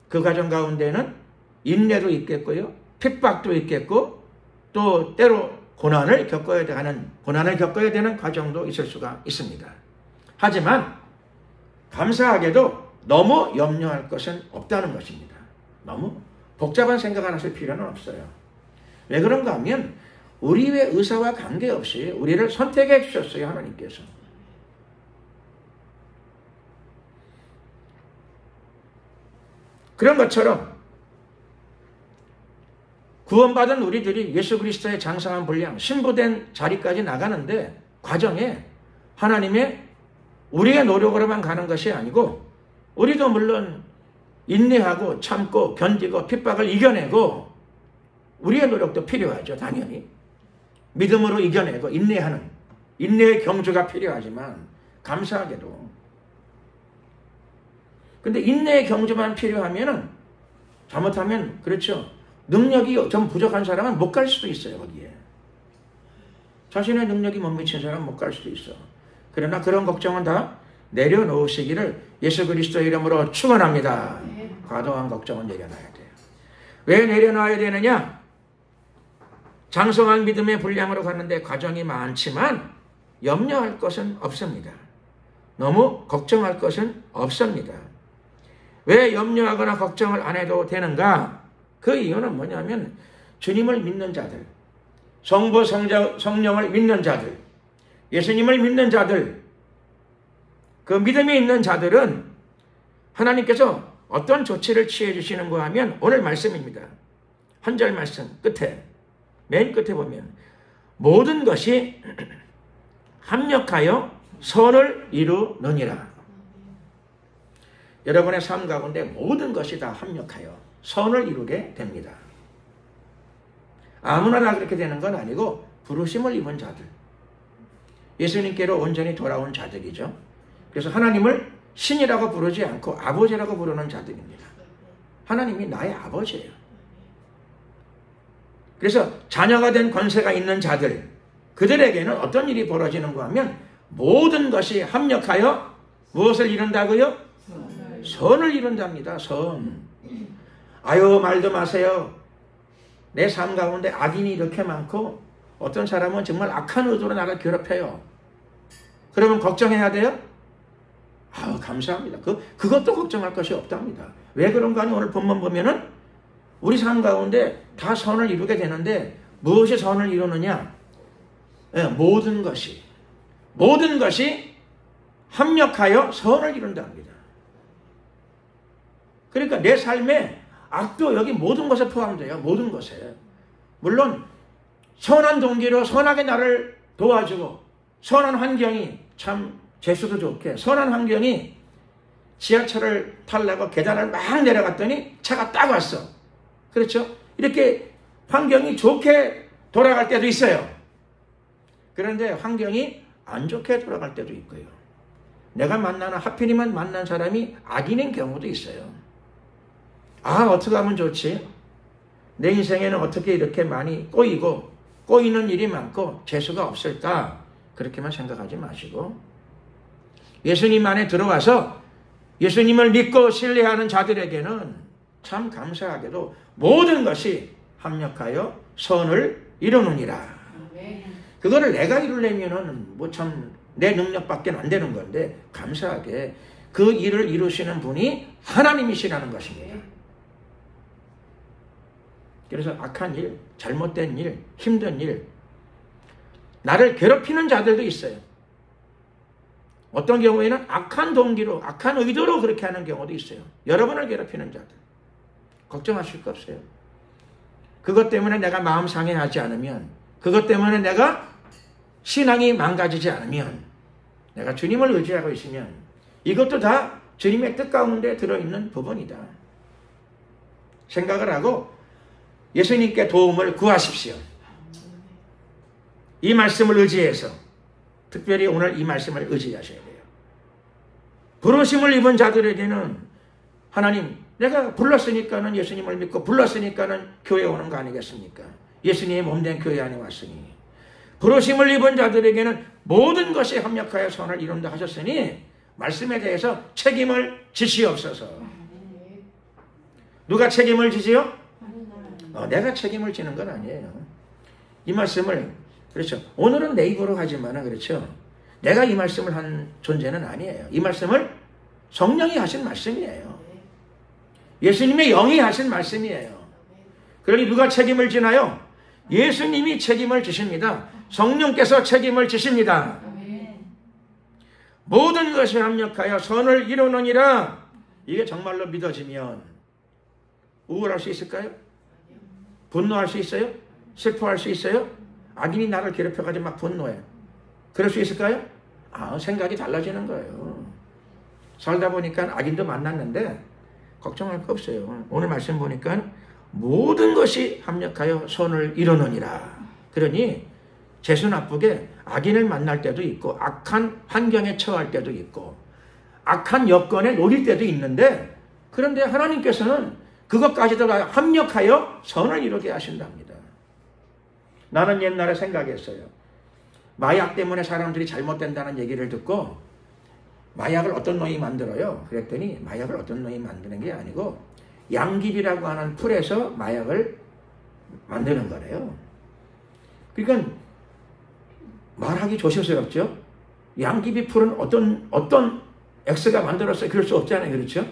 그 과정 가운데는 인내도 있겠고요. 핍박도 있겠고 또 때로 고난을 겪어야 되는 과정도 있을 수가 있습니다. 하지만 감사하게도 너무 염려할 것은 없다는 것입니다. 너무 복잡한 생각을 하실 필요는 없어요. 왜 그런가 하면 우리의 의사와 관계없이 우리를 선택해 주셨어요. 하나님께서. 그런 것처럼 구원받은 우리들이 예수 그리스도의 장성한 분량, 신부된 자리까지 나가는데 과정에 하나님의 우리의 노력으로만 가는 것이 아니고 우리도 물론 인내하고 참고 견디고 핍박을 이겨내고 우리의 노력도 필요하죠. 당연히. 믿음으로 이겨내고 인내하는 인내의 경주가 필요하지만 감사하게도 근데 인내의 경주만 필요하면은 잘못하면 그렇죠. 능력이 좀 부족한 사람은 못 갈 수도 있어요. 거기에. 자신의 능력이 못 미친 사람은 못 갈 수도 있어. 그러나 그런 걱정은 다 내려놓으시기를 예수 그리스도의 이름으로 축원합니다. 과도한 걱정은 내려놔야 돼요. 왜 내려놔야 되느냐? 장성한 믿음의 분량으로 가는데 과정이 많지만 염려할 것은 없습니다. 너무 걱정할 것은 없습니다. 왜 염려하거나 걱정을 안 해도 되는가? 그 이유는 뭐냐면 주님을 믿는 자들, 성부 성령을 믿는 자들, 예수님을 믿는 자들, 그 믿음이 있는 자들은 하나님께서 어떤 조치를 취해 주시는가 하면 오늘 말씀입니다. 한 절 말씀 끝에, 맨 끝에 보면 모든 것이 합력하여 선을 이루느니라. 여러분의 삶 가운데 모든 것이 다 합력하여 선을 이루게 됩니다. 아무나 다 그렇게 되는 건 아니고 부르심을 입은 자들, 예수님께로 온전히 돌아온 자들이죠. 그래서 하나님을 신이라고 부르지 않고 아버지라고 부르는 자들입니다. 하나님이 나의 아버지예요. 그래서 자녀가 된 권세가 있는 자들, 그들에게는 어떤 일이 벌어지는가 하면 모든 것이 합력하여 무엇을 이룬다고요? 선을 이룬답니다. 선. 아유, 말도 마세요. 내 삶 가운데 악인이 이렇게 많고 어떤 사람은 정말 악한 의도로 나를 괴롭혀요. 그러면 걱정해야 돼요? 아우, 감사합니다. 그것도 걱정할 것이 없답니다. 왜 그런가 하니 오늘 본문 보면은 우리 삶 가운데 다 선을 이루게 되는데 무엇이 선을 이루느냐? 모든 것이 합력하여 선을 이룬답니다. 그러니까 내 삶에 악도 여기 모든 것에 포함돼요. 모든 것에. 물론 선한 동기로 선하게 나를 도와주고 선한 환경이 참 재수도 좋게 선한 환경이 지하철을 타려고 계단을 막 내려갔더니 차가 딱 왔어. 그렇죠? 이렇게 환경이 좋게 돌아갈 때도 있어요. 그런데 환경이 안 좋게 돌아갈 때도 있고요. 내가 만나는 하필이면 만난 사람이 악인인 경우도 있어요. 아, 어떻게 하면 좋지? 내 인생에는 어떻게 이렇게 많이 꼬이는 일이 많고 재수가 없을까? 그렇게만 생각하지 마시고 예수님 안에 들어와서 예수님을 믿고 신뢰하는 자들에게는 참 감사하게도 모든 것이 합력하여 선을 이루느니라. 그거를 내가 이루려면은 뭐 참 내 능력밖에 안 되는 건데 감사하게 그 일을 이루시는 분이 하나님이시라는 것입니다. 그래서 악한 일, 잘못된 일, 힘든 일, 나를 괴롭히는 자들도 있어요. 어떤 경우에는 악한 동기로, 악한 의도로 그렇게 하는 경우도 있어요. 여러분을 괴롭히는 자들. 걱정하실 거 없어요. 그것 때문에 내가 마음 상해하지 않으면, 그것 때문에 내가 신앙이 망가지지 않으면, 내가 주님을 의지하고 있으면 이것도 다 주님의 뜻 가운데 들어있는 부분이다. 생각을 하고 예수님께 도움을 구하십시오. 이 말씀을 의지해서 특별히 오늘 이 말씀을 의지하셔야 돼요. 부르심을 입은 자들에게는 하나님, 내가 불렀으니까는 예수님을 믿고 불렀으니까는 교회 오는 거 아니겠습니까? 예수님의 몸된 교회 안에 왔으니 부르심을 입은 자들에게는 모든 것이 합력하여 선을 이룬다 하셨으니 말씀에 대해서 책임을 지시옵소서. 누가 책임을 지지요? 내가 책임을 지는 건 아니에요. 이 말씀을 그렇죠. 오늘은 내 입으로 하지만은 그렇죠. 내가 이 말씀을 한 존재는 아니에요. 이 말씀을 성령이 하신 말씀이에요. 예수님의 영이 하신 말씀이에요. 그러니 누가 책임을 지나요? 예수님이 책임을 지십니다. 성령께서 책임을 지십니다. 모든 것이 합력하여 선을 이루느니라. 이게 정말로 믿어지면 우울할 수 있을까요? 분노할 수 있어요? 슬퍼할 수 있어요? 악인이 나를 괴롭혀가지고 막 분노해. 그럴 수 있을까요? 생각이 달라지는 거예요. 살다 보니까 악인도 만났는데 걱정할 거 없어요. 오늘 말씀 보니까 모든 것이 합력하여 선을 이루느니라. 그러니 재수 나쁘게 악인을 만날 때도 있고 악한 환경에 처할 때도 있고 악한 여건에 놓일 때도 있는데 그런데 하나님께서는 그것까지도 합력하여 선을 이루게 하신답니다. 나는 옛날에 생각했어요. 마약 때문에 사람들이 잘못된다는 얘기를 듣고 마약을 어떤 놈이 만들어요? 그랬더니 마약을 어떤 놈이 만드는 게 아니고 양귀비라고 하는 풀에서 마약을 만드는 거래요. 그러니까 말하기 조심스럽죠? 양귀비 풀은 어떤 X가 만들었어요? 그럴 수 없잖아요. 그렇죠?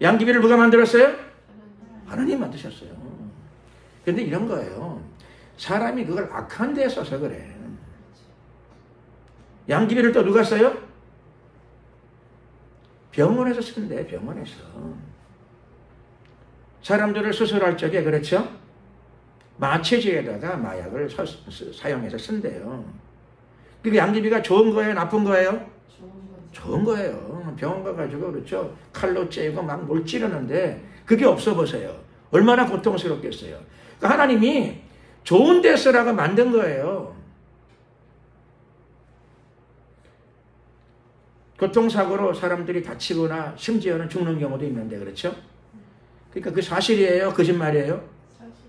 양귀비를 누가 만들었어요? 하나님 만드셨어요. 그런데 이런 거예요. 사람이 그걸 악한 데에 써서 그래. 양귀비를 또 누가 써요? 병원에서 쓴대. 병원에서. 사람들을 수술할 적에 그렇죠? 마취제에다가 마약을 사용해서 쓴대요. 그게 양귀비가 좋은 거예요? 나쁜 거예요? 좋은 거예요. 병원 가가지고 그렇죠? 칼로 째고 막 뭘 찌르는데 그게 없어 보세요. 얼마나 고통스럽겠어요. 그러니까 하나님이 좋은 데 쓰라고 만든 거예요. 교통사고로 사람들이 다치거나 심지어는 죽는 경우도 있는데 그렇죠? 그러니까 그 사실이에요? 거짓말이에요?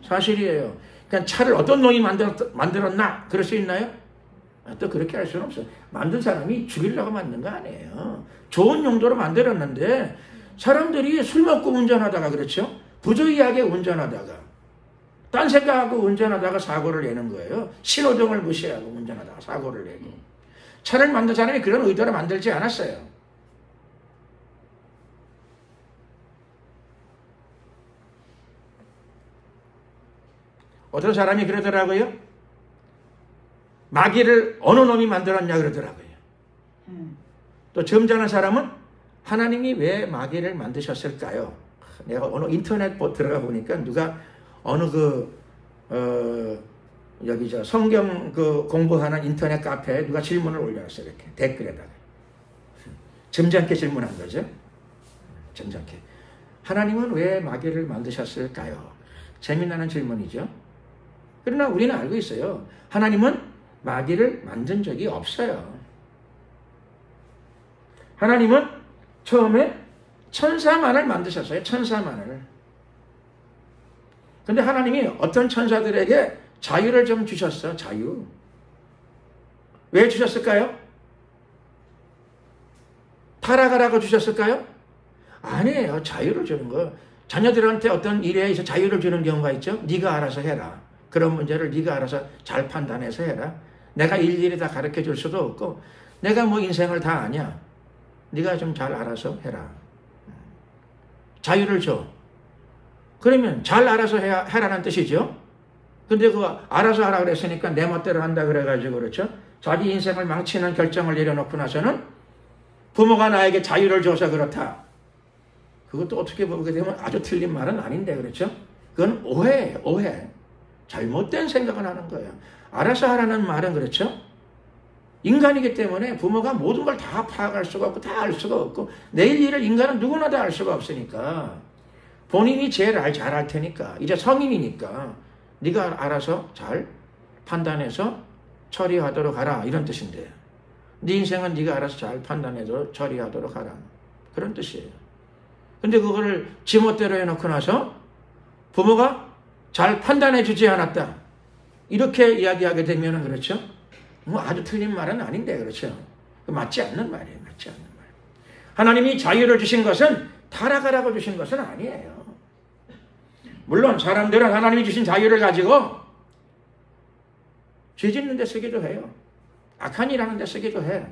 사실이에요. 그냥 차를 어떤 놈이 만들었나? 그럴 수 있나요? 또 그렇게 할 수는 없어요. 만든 사람이 죽이려고 만든 거 아니에요. 좋은 용도로 만들었는데 사람들이 술 먹고 운전하다가 그렇죠? 부주의하게 운전하다가 딴 생각하고 운전하다가 사고를 내는 거예요. 신호등을 무시하고 운전하다가 사고를 내고. 차를 만든 사람이 그런 의도로 만들지 않았어요. 어떤 사람이 그러더라고요. 마귀를 어느 놈이 만들었냐 그러더라고요. 또 점잖은 사람은 하나님이 왜 마귀를 만드셨을까요? 내가 어느 인터넷 들어가 보니까 누가 어느 여기 성경 공부하는 인터넷 카페에 누가 질문을 올려놨어요. 이렇게 댓글에다가. 점잖게 질문한 거죠. 점잖게. 하나님은 왜 마귀를 만드셨을까요? 재미나는 질문이죠. 그러나 우리는 알고 있어요. 하나님은 마귀를 만든 적이 없어요. 하나님은 처음에 천사만을 만드셨어요. 천사만을. 근데 하나님이 어떤 천사들에게 자유를 좀 주셨어. 자유. 왜 주셨을까요? 타락하라고 주셨을까요? 아니에요. 자유를 주는 거. 자녀들한테 어떤 일에 있어 자유를 주는 경우가 있죠. 네가 알아서 해라. 그런 문제를 네가 알아서 잘 판단해서 해라. 내가 일일이 다 가르쳐 줄 수도 없고 내가 뭐 인생을 다 아냐. 네가 좀 잘 알아서 해라. 자유를 줘. 그러면 잘 알아서 해라는 뜻이죠. 근데 그거 알아서 하라 그랬으니까 내 멋대로 한다 그래가지고 그렇죠. 자기 인생을 망치는 결정을 내려놓고 나서는 부모가 나에게 자유를 줘서 그렇다. 그것도 어떻게 보게 되면 아주 틀린 말은 아닌데 그렇죠. 그건 오해예요. 오해. 잘못된 생각을 하는 거예요. 알아서 하라는 말은 그렇죠. 인간이기 때문에 부모가 모든 걸 다 파악할 수가 없고 다 알 수가 없고 내일 일을 인간은 누구나 다 알 수가 없으니까 본인이 제일 잘 알 테니까 이제 성인이니까 네가 알아서 잘 판단해서 처리하도록 하라 이런 뜻인데 네 인생은 네가 알아서 잘 판단해서 처리하도록 하라 그런 뜻이에요. 근데 그거를 지멋대로 해놓고 나서 부모가 잘 판단해 주지 않았다 이렇게 이야기하게 되면 그렇죠. 뭐 아주 틀린 말은 아닌데 그렇죠. 맞지 않는 말이에요. 맞지 않는 말. 하나님이 자유를 주신 것은 타락하라고 주신 것은 아니에요. 물론 사람들은 하나님이 주신 자유를 가지고 죄 짓는 데 쓰기도 해요. 악한 일 하는 데 쓰기도 해.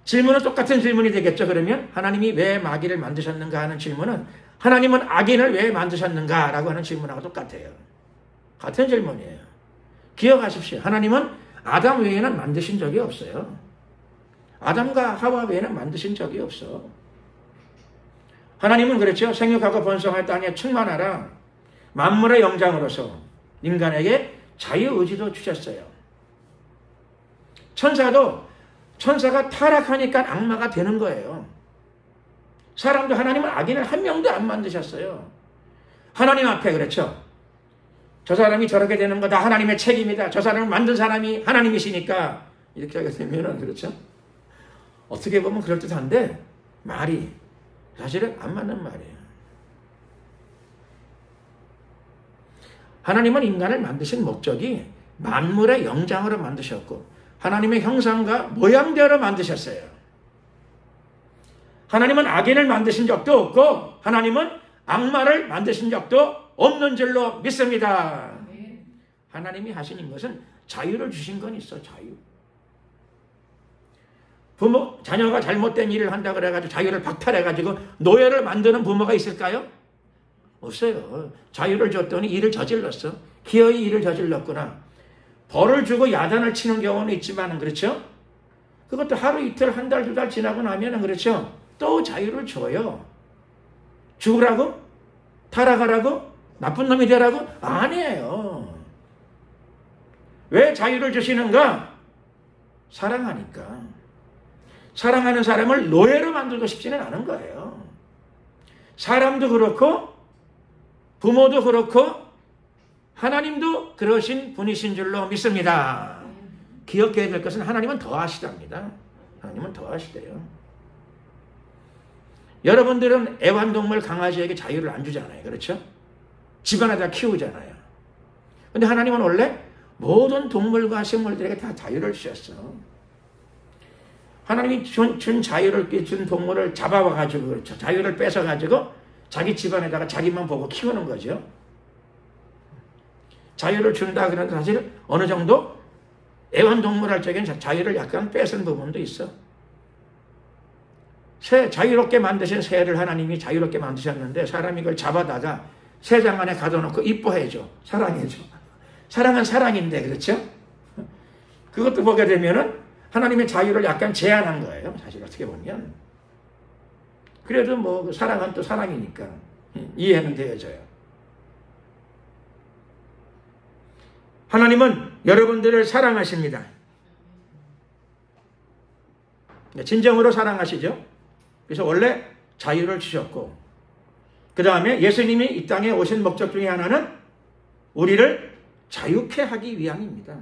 질문은 똑같은 질문이 되겠죠. 그러면 하나님이 왜 마귀를 만드셨는가 하는 질문은 하나님은 악인을 왜 만드셨는가 라고 하는 질문하고 똑같아요. 같은 질문이에요. 기억하십시오. 하나님은 아담 외에는 만드신 적이 없어요. 아담과 하와 외에는 만드신 적이 없어. 하나님은 그렇죠. 생육하고 번성할 땅에 충만하라. 만물의 영장으로서 인간에게 자유의지도 주셨어요. 천사가 타락하니까 악마가 되는 거예요. 사람도 하나님은 악인을 한 명도 안 만드셨어요. 하나님 앞에 그렇죠. 저 사람이 저렇게 되는 거 다 하나님의 책임이다. 저 사람을 만든 사람이 하나님이시니까 이렇게 하게 되면 그렇죠. 어떻게 보면 그럴듯한데 말이 사실은 안 맞는 말이에요. 하나님은 인간을 만드신 목적이 만물의 영장으로 만드셨고 하나님의 형상과 모양대로 만드셨어요. 하나님은 악인을 만드신 적도 없고 하나님은 악마를 만드신 적도 없는 줄로 믿습니다. 하나님이 하시는 것은 자유를 주신 건 있어. 자유. 자녀가 잘못된 일을 한다 그래가지고 자유를 박탈해가지고 노예를 만드는 부모가 있을까요? 없어요. 자유를 줬더니 일을 저질렀어. 기어이 일을 저질렀구나. 벌을 주고 야단을 치는 경우는 있지만 그렇죠? 그것도 하루 이틀 한 달 두 달 지나고 나면 그렇죠? 또 자유를 줘요. 죽으라고? 타락하라고? 나쁜 놈이 되라고? 아니에요. 왜 자유를 주시는가? 사랑하니까. 사랑하는 사람을 노예로 만들고 싶지는 않은 거예요. 사람도 그렇고 부모도 그렇고 하나님도 그러신 분이신 줄로 믿습니다. 기억해야 될 것은 하나님은 더 하시답니다. 하나님은 더 하시대요. 여러분들은 애완동물 강아지에게 자유를 안 주잖아요. 그렇죠? 집안에다 키우잖아요. 근데 하나님은 원래 모든 동물과 식물들에게 다 자유를 주셨어. 하나님이 준 자유를 준 동물을 잡아와가지고, 그렇죠. 자유를 뺏어가지고 자기 집안에다가 자기만 보고 키우는 거죠. 자유를 준다 그러는데 사실 어느 정도 애완동물 할 적에는 자유를 약간 뺏은 부분도 있어. 새, 자유롭게 만드신 새를 하나님이 자유롭게 만드셨는데 사람이 그걸 잡아다가 새장 안에 가둬놓고 이뻐해줘. 사랑해줘. 사랑은 사랑인데, 그렇죠? 그것도 보게 되면은 하나님의 자유를 약간 제한한 거예요. 사실 어떻게 보면. 그래도 뭐 사랑은 또 사랑이니까 이해는 되어져요. 하나님은 여러분들을 사랑하십니다. 진정으로 사랑하시죠. 그래서 원래 자유를 주셨고 그 다음에 예수님이 이 땅에 오신 목적 중에 하나는 우리를 자유케 하기 위함입니다.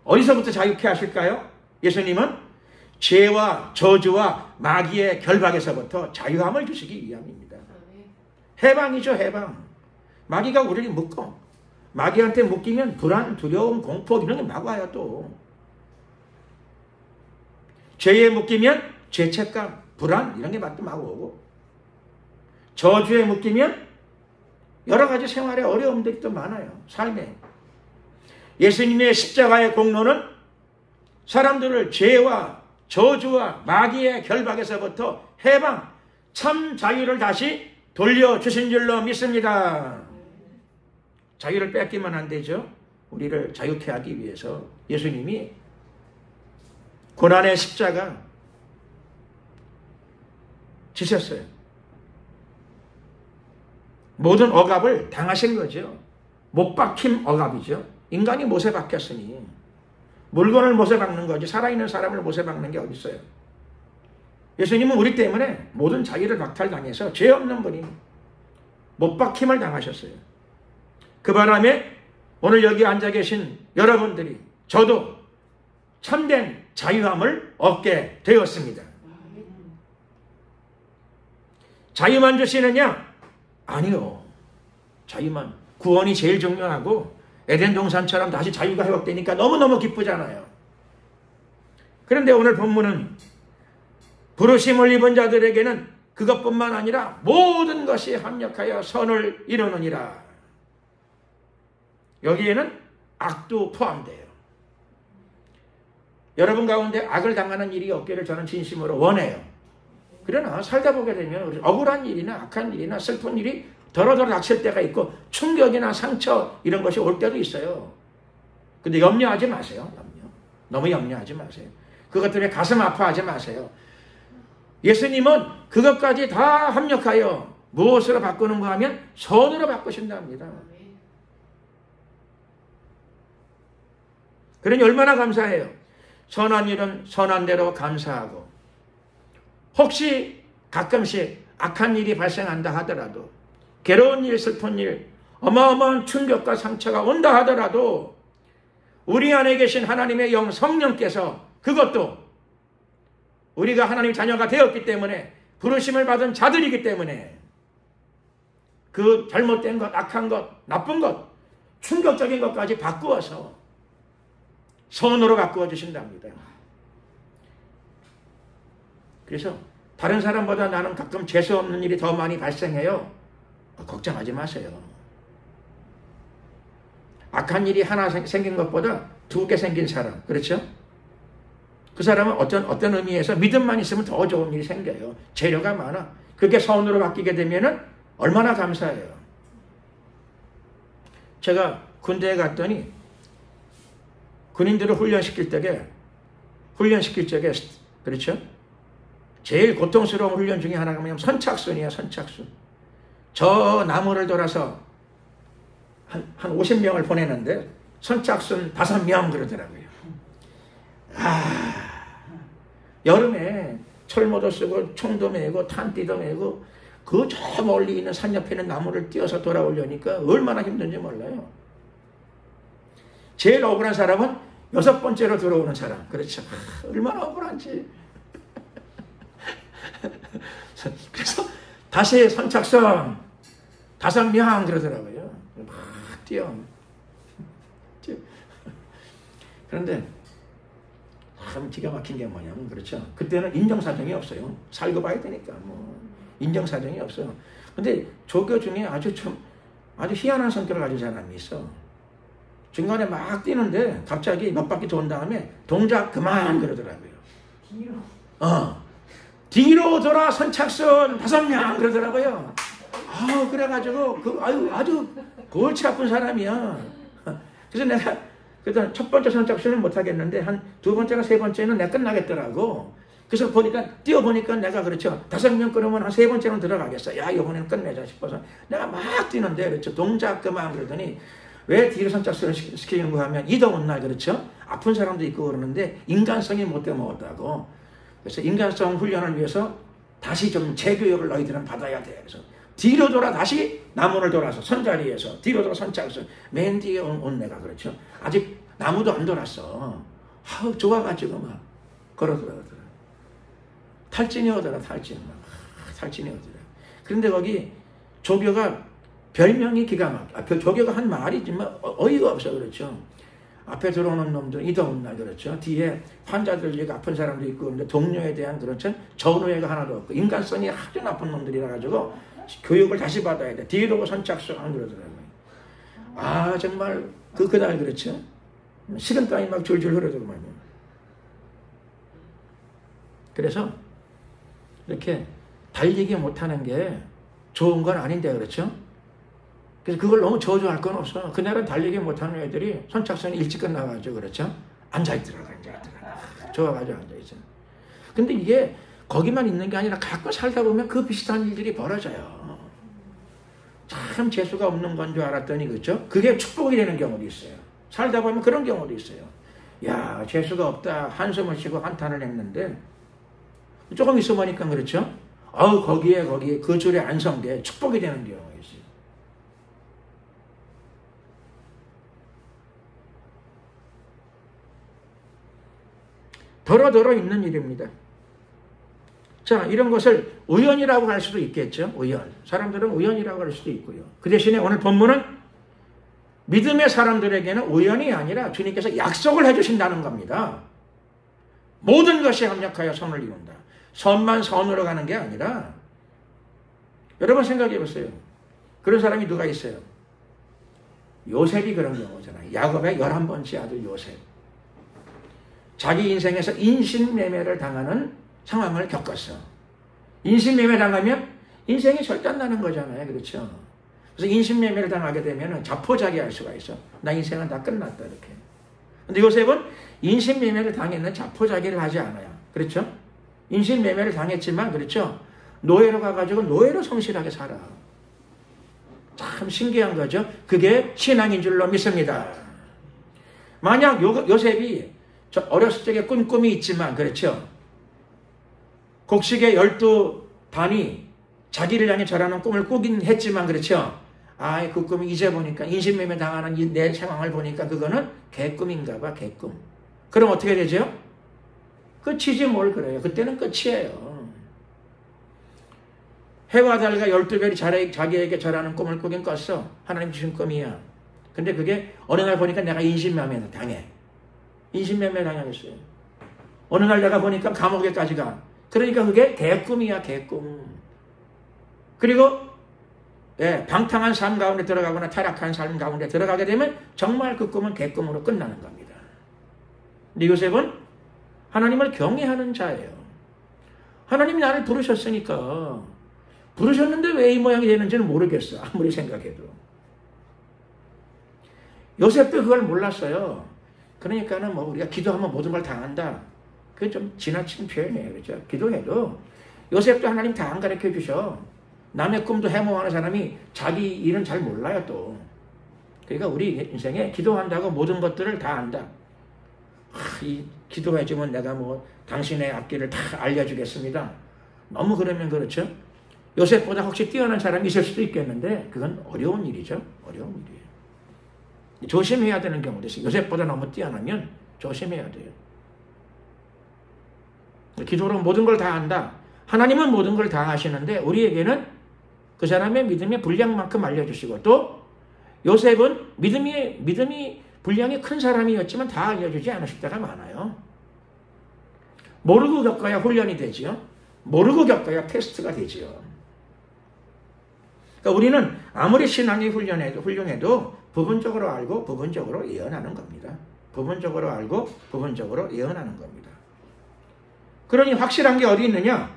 어디서부터 자유케 하실까요? 예수님은 죄와 저주와 마귀의 결박에서부터 자유함을 주시기 위함입니다. 해방이죠, 해방. 마귀가 우리를 묶어. 마귀한테 묶이면 불안, 두려움, 공포 이런 게 막 와요 또. 죄에 묶이면 죄책감, 불안 이런 게 막 오고 저주에 묶이면 여러 가지 생활에 어려움들이 또 많아요. 삶에. 예수님의 십자가의 공로는 사람들을 죄와 저주와 마귀의 결박에서부터 해방, 참 자유를 다시 돌려주신 줄로 믿습니다. 자유를 뺏기면 안 되죠. 우리를 자유케 하기 위해서 예수님이 고난의 십자가 지셨어요. 모든 억압을 당하신 거죠. 못 박힘 억압이죠. 인간이 못에 박혔으니 물건을 못에 박는 거지 살아있는 사람을 못에 박는 게 어디 있어요. 예수님은 우리 때문에 모든 자유를 박탈당해서 죄 없는 분이 못 박힘을 당하셨어요. 그 바람에 오늘 여기 앉아 계신 여러분들이 저도 참된 자유함을 얻게 되었습니다. 자유만 주시느냐? 아니요. 자유만. 구원이 제일 중요하고 에덴 동산처럼 다시 자유가 회복되니까 너무너무 기쁘잖아요. 그런데 오늘 본문은 부르심을 입은 자들에게는 그것뿐만 아니라 모든 것이 합력하여 선을 이루느니라. 여기에는 악도 포함돼요. 여러분 가운데 악을 당하는 일이 없기를 저는 진심으로 원해요. 그러나 살다 보게 되면 억울한 일이나 악한 일이나 슬픈 일이 더러더러 닥칠 때가 있고 충격이나 상처 이런 것이 올 때도 있어요. 근데 염려하지 마세요. 너무 염려하지 마세요. 그것 때문에 가슴 아파하지 마세요. 예수님은 그것까지 다 합력하여 무엇으로 바꾸는가 하면 선으로 바꾸신답니다. 그러니 얼마나 감사해요. 선한 일은 선한 대로 감사하고 혹시 가끔씩 악한 일이 발생한다 하더라도 괴로운 일, 슬픈 일, 어마어마한 충격과 상처가 온다 하더라도 우리 안에 계신 하나님의 영 성령께서 그것도 우리가 하나님 자녀가 되었기 때문에 부르심을 받은 자들이기 때문에 그 잘못된 것, 악한 것, 나쁜 것, 충격적인 것까지 바꾸어서 선으로 바꾸어 주신답니다. 그래서 다른 사람보다 나는 가끔 재수 없는 일이 더 많이 발생해요. 걱정하지 마세요. 악한 일이 하나 생긴 것보다 2개 생긴 사람, 그렇죠? 그 사람은 어떤 의미에서 믿음만 있으면 더 좋은 일이 생겨요. 재료가 많아. 그게 선으로 바뀌게 되면은 얼마나 감사해요. 제가 군대에 갔더니 군인들을 훈련시킬 적에 그렇죠? 제일 고통스러운 훈련 중에 하나가 뭐냐면 선착순이에요. 선착순. 저 나무를 돌아서 한 50명을 보내는데 선착순 5명 그러더라고요. 여름에 철모도 쓰고 총도 메고 탄띠도 메고 그 저 멀리 있는 산 옆에 있는 나무를 띄어서 돌아오려니까 얼마나 힘든지 몰라요. 제일 억울한 사람은 6번째로 들어오는 사람. 그렇죠. 얼마나 억울한지. 그래서 다시 선착순 5명 그러더라고요. 막 뛰어. 그런데 참 기가 막힌 게 뭐냐면 그렇죠. 그때는 인정사정이 없어요. 살고 봐야 되니까 뭐 인정사정이 없어요. 근데 조교 중에 아주 희한한 성격을 가진 사람이 있어. 중간에 막 뛰는데 갑자기 몇 바퀴 돈 다음에 동작 그만 그러더라고요. 뒤로 돌아 선착순 5명 그러더라고요. 그래가지고 아주 골치 아픈 사람이야. 그래서 내가 그래서 첫 번째 선착순은 못 하겠는데 한 2번째나 3번째는 내가 끝나겠더라고. 그래서 뛰어보니까 내가 그렇죠. 5명 끊으면 한 3번째는 들어가겠어. 야, 이번에는 끝내자 싶어서 내가 막 뛰는데 그렇죠. 동작 그만 그러더니 왜 뒤로 선착순을 시키는가 하면 이 더운 날 그렇죠. 아픈 사람도 있고 그러는데 인간성이 못돼 먹었다고. 그래서 인간성 훈련을 위해서 다시 좀 재교육을 너희들은 받아야 돼. 그래서 뒤로 돌아 다시 나무를 돌아서 선자리에서 뒤로 돌아 선착순 맨 뒤에 온 내가 그렇죠. 아직 나무도 안 돌았어. 좋아가지고 막 걸어들어가더라. 탈진이 오더라. 탈진이 오더라. 그런데 거기 조교가 별명이 기가 막혀. 조교가 한 말이지만 어이가 없어 그렇죠. 앞에 들어오는 놈들 이 더운 날 그렇죠. 뒤에 환자들 중에 아픈 사람도 있고 근데 동료에 대한 그렇죠. 전우애가 하나도 없고 인간성이 아주 나쁜 놈들이라 가지고 교육을 다시 받아야 돼. 뒤로 선착순 안 그러더라고요. 정말 그날 그렇죠. 식은땀이 막 줄줄 흐르더구만요. 그래서 이렇게 달리기 못하는 게 좋은 건 아닌데 그렇죠. 그래서 그걸 너무 저주할 건 없어. 그날은 달리기 못하는 애들이 선착순이 일찍 끝나가지고 그렇죠. 앉아있더라고. 좋아가지고 앉아있어. 근데 이게 거기만 있는 게 아니라 가끔 살다 보면 그 비슷한 일들이 벌어져요. 참 재수가 없는 건 줄 알았더니 그렇죠. 그게 축복이 되는 경우도 있어요. 살다 보면 그런 경우도 있어요. 야, 재수가 없다. 한숨을 쉬고 한탄을 했는데 조금 있어 보니까 그렇죠. 거기에 그 줄에 안 선 게 축복이 되는 경우가 있어요. 더러더러 있는 일입니다. 자, 이런 것을 우연이라고 할 수도 있겠죠. 우연. 사람들은 우연이라고 할 수도 있고요. 그 대신에 오늘 본문은 믿음의 사람들에게는 우연이 아니라 주님께서 약속을 해주신다는 겁니다. 모든 것이 합력하여 선을 이룬다. 선만 선으로 가는 게 아니라 여러분 생각해 보세요. 그런 사람이 누가 있어요? 요셉이 그런 경우잖아요. 야곱의 11번째 아들 요셉. 자기 인생에서 인신매매를 당하는 상황을 겪었어. 인신매매 당하면 인생이 절단나는 거잖아요. 그렇죠? 그래서 인신매매를 당하게 되면 자포자기할 수가 있어. 나 인생은 다 끝났다 이렇게. 근데 요셉은 인신매매를 당했는 자포자기를 하지 않아요. 그렇죠? 인신매매를 당했지만 그렇죠? 노예로 가가지고 노예로 성실하게 살아. 참 신기한 거죠. 그게 신앙인 줄로 믿습니다. 만약 요셉이 어렸을 적에 꾼 꿈이 있지만 그렇죠? 곡식의 12단이 자기를 향해 절하는 꿈을 꾸긴 했지만 그렇죠? 그 꿈이 이제 보니까 인신매매 당하는 내 상황을 보니까 그거는 개꿈인가 봐. 개꿈. 그럼 어떻게 되죠? 끝이지 뭘 그래요. 그때는 끝이에요. 해와 달과 12별이 자기에게 절하는 꿈을 꾸긴 꿨어. 하나님 주신 꿈이야. 근데 그게 어느 날 보니까 내가 인신매매 당해. 인신매매 당하겠어요. 어느 날 내가 보니까 감옥에까지 가. 그러니까 그게 개꿈이야. 개꿈. 그리고 방탕한 삶 가운데 들어가거나 타락한 삶 가운데 들어가게 되면 정말 그 꿈은 개꿈으로 끝나는 겁니다. 근데 요셉은 하나님을 경외하는 자예요. 하나님이 나를 부르셨으니까 부르셨는데 왜 이 모양이 되는지는 모르겠어. 아무리 생각해도. 요셉도 그걸 몰랐어요. 그러니까는 우리가 기도하면 모든 걸 당한다. 그게 좀 지나친 표현이에요. 그렇죠? 기도해도 요셉도 하나님 다 안 가르쳐 주셔. 남의 꿈도 해몽하는 사람이 자기 일은 잘 몰라요 또. 그러니까 우리 인생에 기도한다고 모든 것들을 다 안다. 이 기도해주면 내가 뭐 당신의 앞길을 다 알려주겠습니다. 너무 그러면 그렇죠. 요셉보다 혹시 뛰어난 사람이 있을 수도 있겠는데 그건 어려운 일이죠. 어려운 일이에요. 조심해야 되는 경우도 있어요. 요셉보다 너무 뛰어나면 조심해야 돼요. 기도로 모든 걸 다 안다. 하나님은 모든 걸 다 하시는데 우리에게는 그 사람의 믿음의 분량만큼 알려주시고 또 요셉은 믿음이 분량이 큰 사람이었지만 다 알려주지 않으실 때가 많아요. 모르고 겪어야 훈련이 되지요. 모르고 겪어야 테스트가 되지요. 그러니까 우리는 아무리 신앙이 훌륭해도 부분적으로 알고 부분적으로 예언하는 겁니다. 부분적으로 알고 부분적으로 예언하는 겁니다. 그러니 확실한 게 어디 있느냐?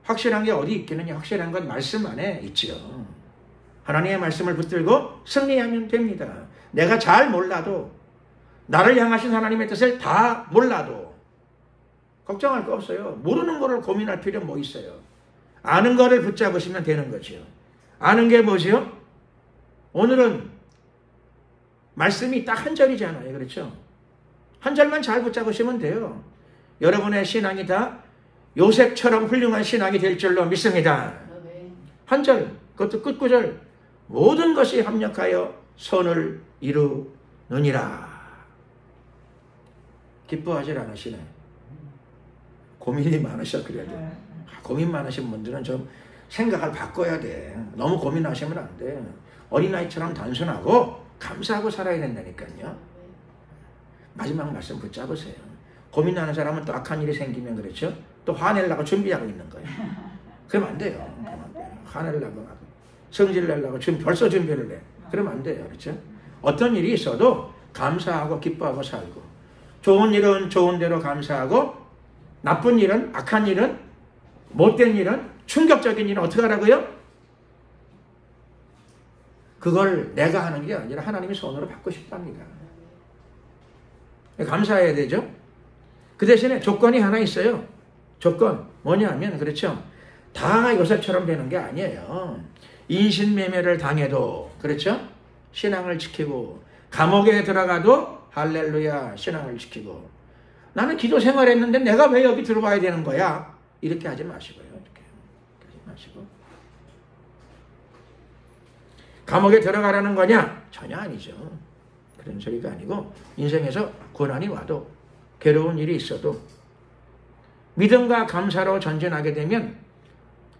확실한 게 어디 있겠느냐? 확실한 건 말씀 안에 있지요. 하나님의 말씀을 붙들고 승리하면 됩니다. 내가 잘 몰라도 나를 향하신 하나님의 뜻을 다 몰라도 걱정할 거 없어요. 모르는 거를 고민할 필요 뭐 있어요. 아는 거를 붙잡으시면 되는 거지요. 아는 게 뭐지요? 오늘은 말씀이 딱 한 절이잖아요. 그렇죠? 한 절만 잘 붙잡으시면 돼요. 여러분의 신앙이 다 요셉처럼 훌륭한 신앙이 될 줄로 믿습니다. 한 절, 그것도 끝구절. 모든 것이 합력하여 선을 이루느니라. 기뻐하지 않으시네. 고민이 많으셔 그래도. 고민 많으신 분들은 좀 생각을 바꿔야 돼. 너무 고민하시면 안 돼. 어린아이처럼 단순하고 감사하고 살아야 된다니까요. 마지막 말씀 붙잡으세요. 고민하는 사람은 또 악한 일이 생기면 그렇죠. 또 화내려고 준비하고 있는 거예요. 그러면 안 돼요. 화내려고 하고 성질 내려고 벌써 준비를 해. 그러면 안 돼요. 그렇죠. 어떤 일이 있어도 감사하고 기뻐하고 살고 좋은 일은 좋은 대로 감사하고 나쁜 일은 악한 일은 못된 일은 충격적인 일은 어떻게 하라고요? 그걸 내가 하는 게 아니라 하나님의 손으로 받고 싶답니다. 감사해야 되죠. 그 대신에 조건이 하나 있어요. 조건 뭐냐면 그렇죠. 다 요셉처럼 되는 게 아니에요. 인신매매를 당해도 그렇죠. 신앙을 지키고 감옥에 들어가도 할렐루야 신앙을 지키고 나는 기도 생활했는데 내가 왜 여기 들어와야 되는 거야? 이렇게 하지 마시고요. 이렇게 하지 마시고 감옥에 들어가라는 거냐? 전혀 아니죠. 그런 소리가 아니고 인생에서 고난이 와도 괴로운 일이 있어도 믿음과 감사로 전진하게 되면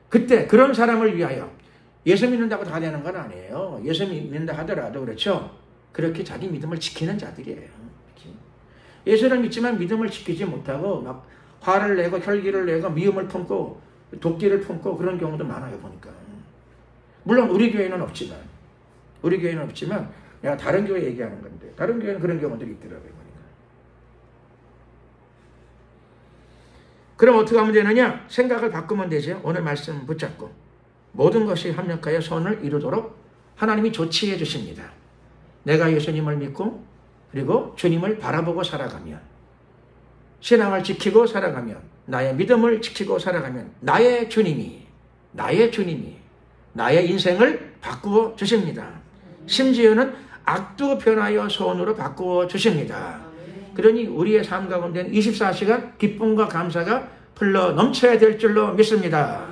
그때 그런 사람을 위하여 예수 믿는다고 다 되는 건 아니에요. 예수 믿는다 하더라도 그렇죠. 그렇게 자기 믿음을 지키는 자들이에요. 예수를 믿지만 믿음을 지키지 못하고 막 화를 내고 혈기를 내고 미움을 품고 도끼를 품고 그런 경우도 많아요. 보니까. 물론 우리 교회는 없지만 내가 다른 교회 얘기하는 건데 다른 교회는 그런 경우들이 있더라고요. 보니까. 그럼 어떻게 하면 되느냐? 생각을 바꾸면 되죠. 오늘 말씀 붙잡고 모든 것이 합력하여 선을 이루도록 하나님이 조치해 주십니다. 내가 예수님을 믿고 그리고 주님을 바라보고 살아가면 신앙을 지키고 살아가면 나의 믿음을 지키고 살아가면 나의 주님이 나의 인생을 바꾸어 주십니다. 심지어는 악도 변하여 선으로 바꾸어 주십니다. 그러니 우리의 삶 가운데는 24시간 기쁨과 감사가 흘러 넘쳐야 될 줄로 믿습니다.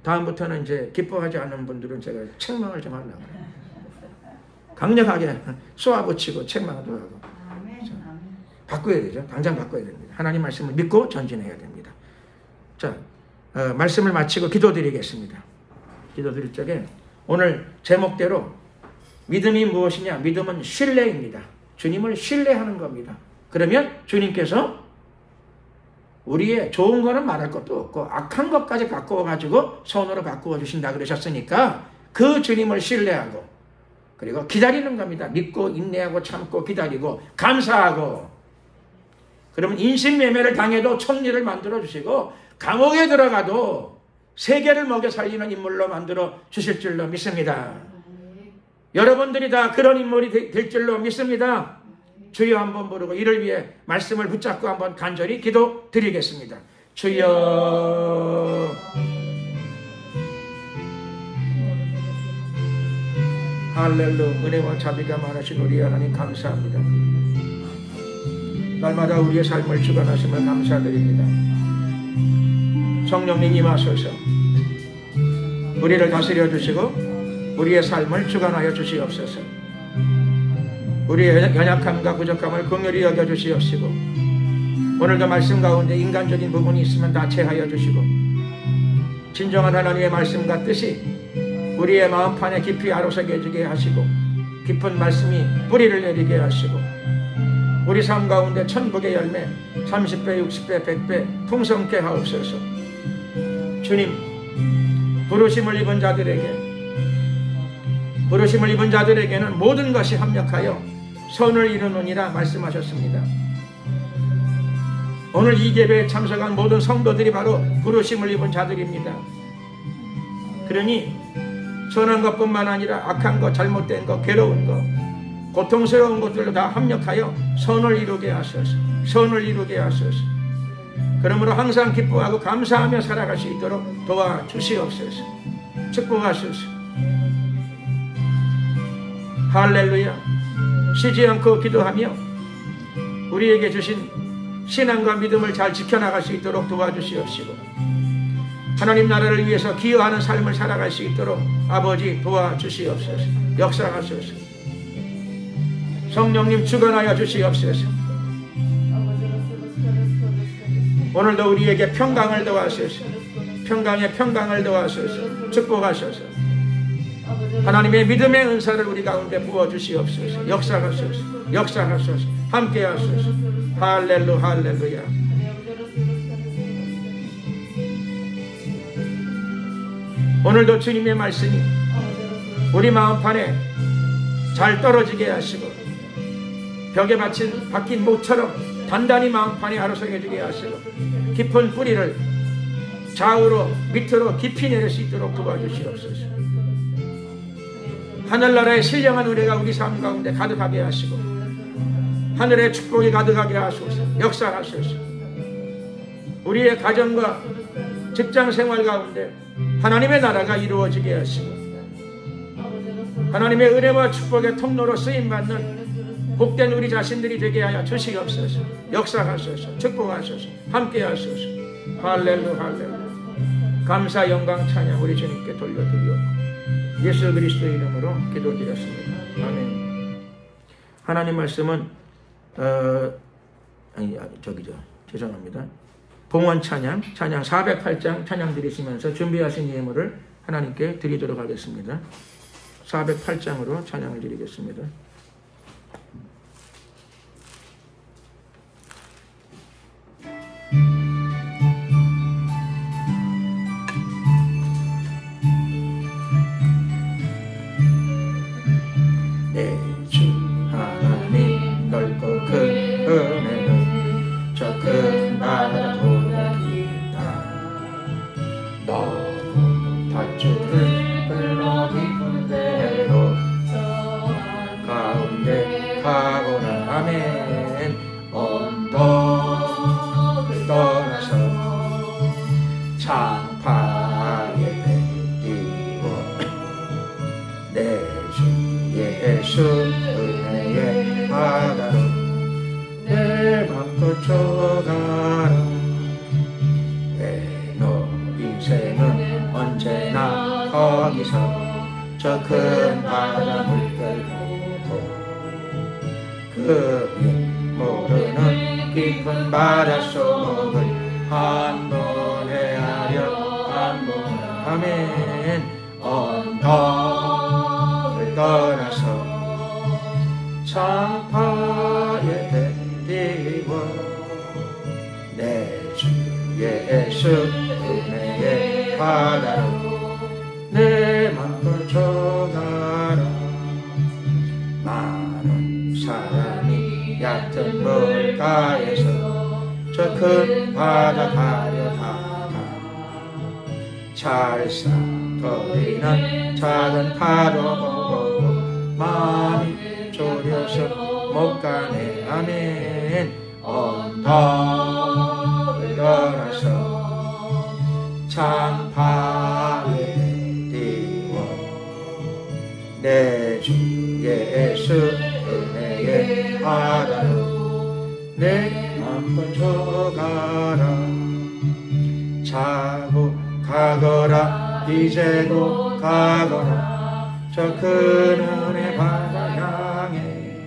다음부터는 이제 기뻐하지 않는 분들은 제가 책망을 좀 하려고 해요. 강력하게 쏘아붙이고 책망도 하고 바꿔야 되죠. 당장 바꿔야 됩니다. 하나님 말씀을 믿고 전진해야 됩니다. 자, 말씀을 마치고 기도드리겠습니다. 기도드릴 적에 오늘 제목대로 믿음이 무엇이냐? 믿음은 신뢰입니다. 주님을 신뢰하는 겁니다. 그러면 주님께서 우리의 좋은 거는 말할 것도 없고 악한 것까지 바꾸어가지고 선으로 바꾸어 주신다 그러셨으니까 그 주님을 신뢰하고 그리고 기다리는 겁니다. 믿고 인내하고 참고 기다리고 감사하고 그러면 인신매매를 당해도 총리를 만들어 주시고 감옥에 들어가도 세계를 먹여 살리는 인물로 만들어 주실 줄로 믿습니다. 여러분들이 다 그런 인물이 될 줄로 믿습니다. 주여 한번 부르고 이를 위해 말씀을 붙잡고 한번 간절히 기도 드리겠습니다. 주여 할렐루. 은혜와 자비가 많으신 우리 하나님 감사합니다. 날마다 우리의 삶을 주관하심을 감사드립니다. 성령님 임하소서 우리를 다스려 주시고 우리의 삶을 주관하여 주시옵소서. 우리의 연약함과 부족함을 긍휼히 여겨 주시옵시고 오늘도 말씀 가운데 인간적인 부분이 있으면 다 체하여 주시고 진정한 하나님의 말씀과 뜻이 우리의 마음판에 깊이 아로새겨지게 하시고 깊은 말씀이 뿌리를 내리게 하시고 우리 삶 가운데 천국의 열매 30배, 60배, 100배 풍성케 하옵소서. 주님, 부르심을 입은 자들에게는 모든 것이 합력하여 선을 이루느니라 말씀하셨습니다. 오늘 이 예배에 참석한 모든 성도들이 바로 부르심을 입은 자들입니다. 그러니 선한 것뿐만 아니라 악한 것, 잘못된 것, 괴로운 것, 고통스러운 것들로 다 합력하여 선을 이루게 하소서. 선을 이루게 하소서. 그러므로 항상 기뻐하고 감사하며 살아갈 수 있도록 도와주시옵소서. 축복하소서. 할렐루야. 쉬지 않고 기도하며 우리에게 주신 신앙과 믿음을 잘 지켜나갈 수 있도록 도와주시옵시고 하나님 나라를 위해서 기여하는 삶을 살아갈 수 있도록 아버지 도와주시옵소서. 역사하소서. 성령님 주관하여 주시옵소서. 오늘도 우리에게 평강을 도와주소서. 평강에 평강을 도와주소서. 축복하소서. 하나님의 믿음의 은사를 우리 가운데 부어주시옵소서. 역사하소서. 역사하소서. 함께하소서. 할렐루 할렐루야. 오늘도 주님의 말씀이 우리 마음판에 잘 떨어지게 하시고 벽에 박힌 못처럼 단단히 마음판에 아로새겨지게 하시고 깊은 뿌리를 좌우로 밑으로 깊이 내릴 수 있도록 도와주시옵소서. 하늘나라의 신령한 은혜가 우리 삶 가운데 가득하게 하시고 하늘의 축복이 가득하게 하소서. 역사하소서. 우리의 가정과 직장생활 가운데 하나님의 나라가 이루어지게 하시고 하나님의 은혜와 축복의 통로로 쓰임받는 복된 우리 자신들이 되게 하여 주시옵소서. 역사하소서. 축복하소서. 함께하소서. 할렐루 할렐루. 감사 영광 찬양 우리 주님께 돌려드리옵고 예수 그리스도의 이름으로 기도드렸습니다. 아멘. 하나님 말씀은 죄송합니다. 봉헌 찬양 408장 찬양 드리시면서 준비하신 예물을 하나님께 드리도록 하겠습니다. 408장으로 찬양을 드리겠습니다. 내 주 하나님 넓고 큰 은혜는 저 큰 바다 보내기다. 너무 다투는 흘러 깊은 대로 가운데 가거라. 아멘. 언덕을 떠나서 창파에 뛰고 내 주 예수 은혜의 바다로 내 맘 거쳐가라. 너 인생은 언제나 거기서 저 큰 바다 물결 보고 그 모르는 깊은 바닷속을 한번 헤아려 한번. 아멘. 언덕을 떠나서 창파에 대디워 내 주 예수 은혜의 바다로 내 맘 거쳐가라. 많은 사람이 얕은 물가에서 저 큰 바다 가려다가 찰싹거리는 작은 파도 보고 마음이 졸여서 못 가네. 아멘. 언덕을 떠나서 창파에 띄워 내 주 내 맘껏 줘가라. 자고 가거라 이제도 가거라 저 큰 은혜 바다 향해.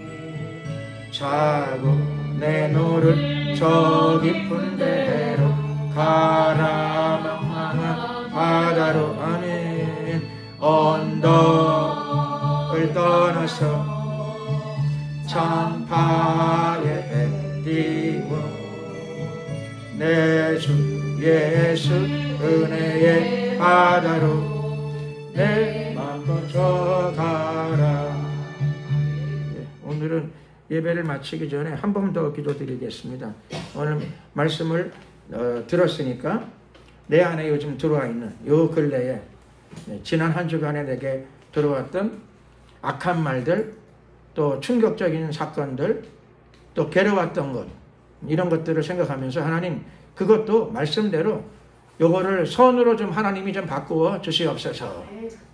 자고 내 노를 저 깊은 데로 가라 망망한 바다로. 아멘. 언덕을 떠나서 창파에 배 띄워 내 주 예수 은혜의 바다로 내 맘껏 져가라. 오늘은 예배를 마치기 전에 한 번 더 기도드리겠습니다. 오늘 말씀을 들었으니까 내 안에 요즘 들어와 있는 요 근래에 지난 한 주간에 내게 들어왔던 악한 말들, 또 충격적인 사건들, 또 괴로웠던 것, 이런 것들을 생각하면서 하나님 그것도 말씀대로 요거를 선으로 좀 하나님이 좀 바꾸어 주시옵소서.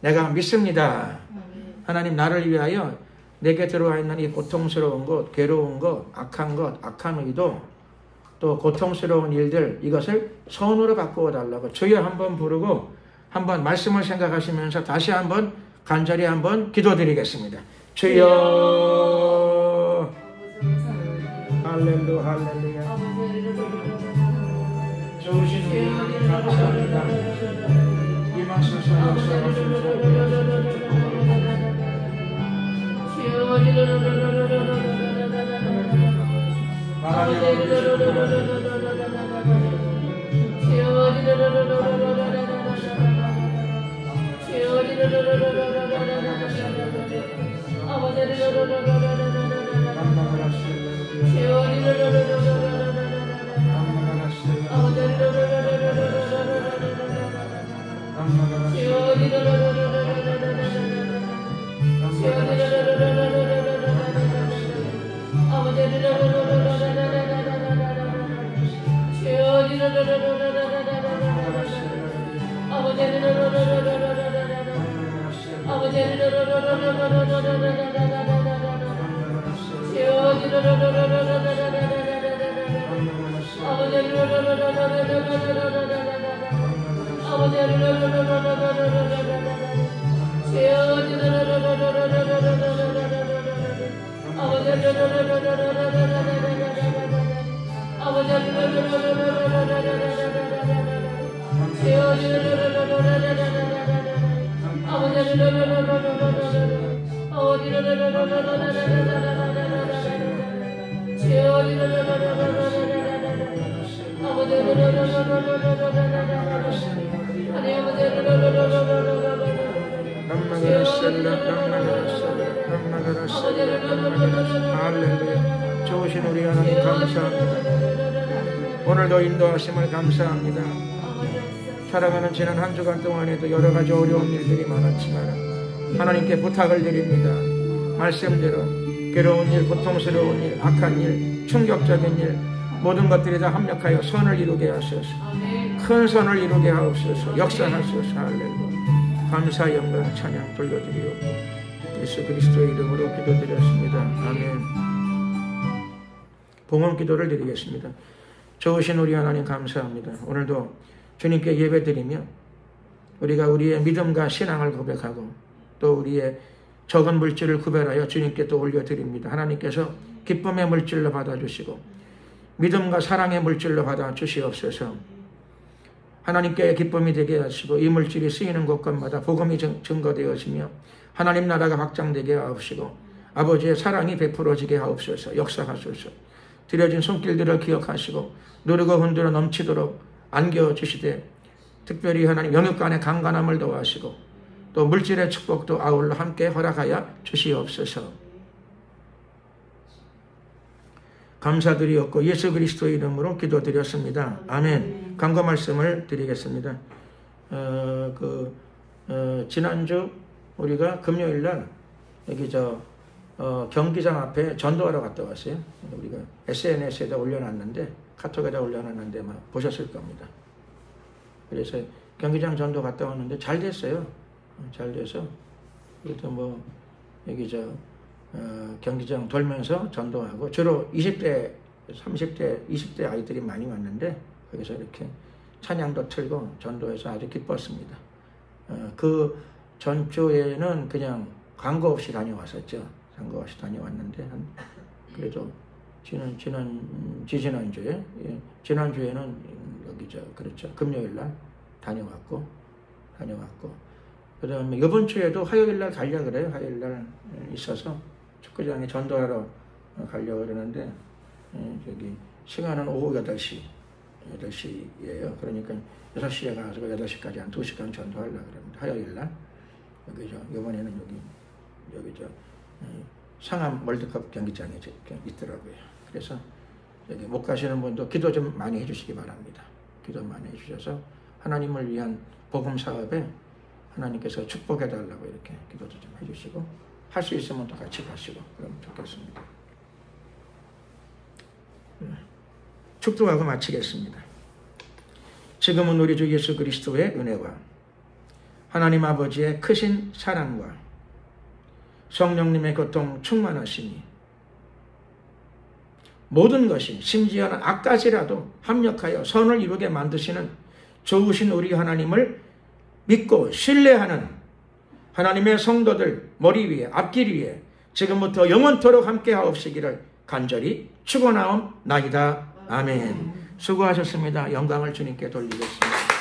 내가 믿습니다. 하나님 나를 위하여 내게 들어와 있는 이 고통스러운 것, 괴로운 것, 악한 것, 악한 의도, 또 고통스러운 일들, 이것을 선으로 바꾸어 달라고 주여 한번 부르고 한번 말씀을 생각하시면서 다시 한번 간절히 한번 기도드리겠습니다. 주여. 할렐루야 할렐루야. 좋으신 우리 하나님 감사합니다. 임하소서 역사하소서. 할렐루야. 좋으신 우리 하나님 감사합니다. 오늘도 인도하심을 감사합니다. 살아가는 지난 한 주간 동안에도 여러 가지 어려운 일들이 많았지만 하나님께 부탁을 드립니다. 말씀대로 괴로운 일, 고통스러운 일, 악한 일, 충격적인 일, 모든 것들이 다 합력하여 선을 이루게 하소서. 큰 선을 이루게 하옵소서. 역사하소서. 할렐루야. 감사 영광 찬양 돌려드리옵고 예수 그리스도의 이름으로 기도드렸습니다. 아멘. 봉헌 기도를 드리겠습니다. 좋으신 우리 하나님 감사합니다. 오늘도 주님께 예배드리며 우리가 우리의 믿음과 신앙을 고백하고 또 우리의 적은 물질을 구별하여 주님께 또 올려드립니다. 하나님께서 기쁨의 물질로 받아주시고 믿음과 사랑의 물질로 받아주시옵소서. 하나님께 기쁨이 되게 하시고 이 물질이 쓰이는 곳곳마다 복음이 증거되어지며 하나님 나라가 확장되게 하옵시고 아버지의 사랑이 베풀어지게 하옵소서. 역사하소서. 드려진 손길들을 기억하시고 누르고 흔들어 넘치도록 안겨주시되 특별히 하나님 영육간의 강건함을 도와하시고 또 물질의 축복도 아울러 함께 허락하여 주시옵소서. 감사드리옵고 예수 그리스도의 이름으로 기도드렸습니다. 아멘. 간구 말씀을 드리겠습니다. 지난주 우리가 금요일날 여기 경기장 앞에 전도하러 갔다 왔어요. 우리가 SNS에다 올려놨는데 카톡에다 올려놨는데 막 보셨을 겁니다. 그래서 경기장 전도 갔다 왔는데 잘 됐어요. 잘 돼서 그래도 여기 경기장 돌면서 전도하고 주로 20대 30대, 20대 아이들이 많이 왔는데 거기서 이렇게 찬양도 틀고 전도해서 아주 기뻤습니다. 그 전주에는 그냥 광고 없이 다녀왔었죠. 광고 없이 다녀왔는데 그래도 지난주에 지난주에는 여기 그렇죠. 금요일 날 다녀왔고 그다음에 이번 주에도 화요일 날 가려고 그래요. 화요일 날 있어서 축구장에 전도하러 가려고 그러는데 저기 시간은 오후 8시예요. 그러니까 6시에 가서 8시까지 한 2시간 전도하려고 그럽니다. 화요일 날 이번에는 여기 상암 월드컵 경기장에 있더라고요. 그래서 여기 못 가시는 분도 기도 좀 많이 해주시기 바랍니다. 기도 많이 해주셔서 하나님을 위한 복음 사업에 하나님께서 축복해달라고 이렇게 기도도 좀 해주시고 할 수 있으면 또 같이 가시고 그러면 좋겠습니다. 축도하고 마치겠습니다. 지금은 우리 주 예수 그리스도의 은혜와 하나님 아버지의 크신 사랑과 성령님의 교통 충만하시니 모든 것이 심지어는 악까지라도 합력하여 선을 이루게 만드시는 좋으신 우리 하나님을 믿고 신뢰하는 하나님의 성도들 머리 위에 앞길 위에 지금부터 영원토록 함께하옵시기를 간절히 축원하옵나이다. 아멘. 수고하셨습니다. 영광을 주님께 돌리겠습니다.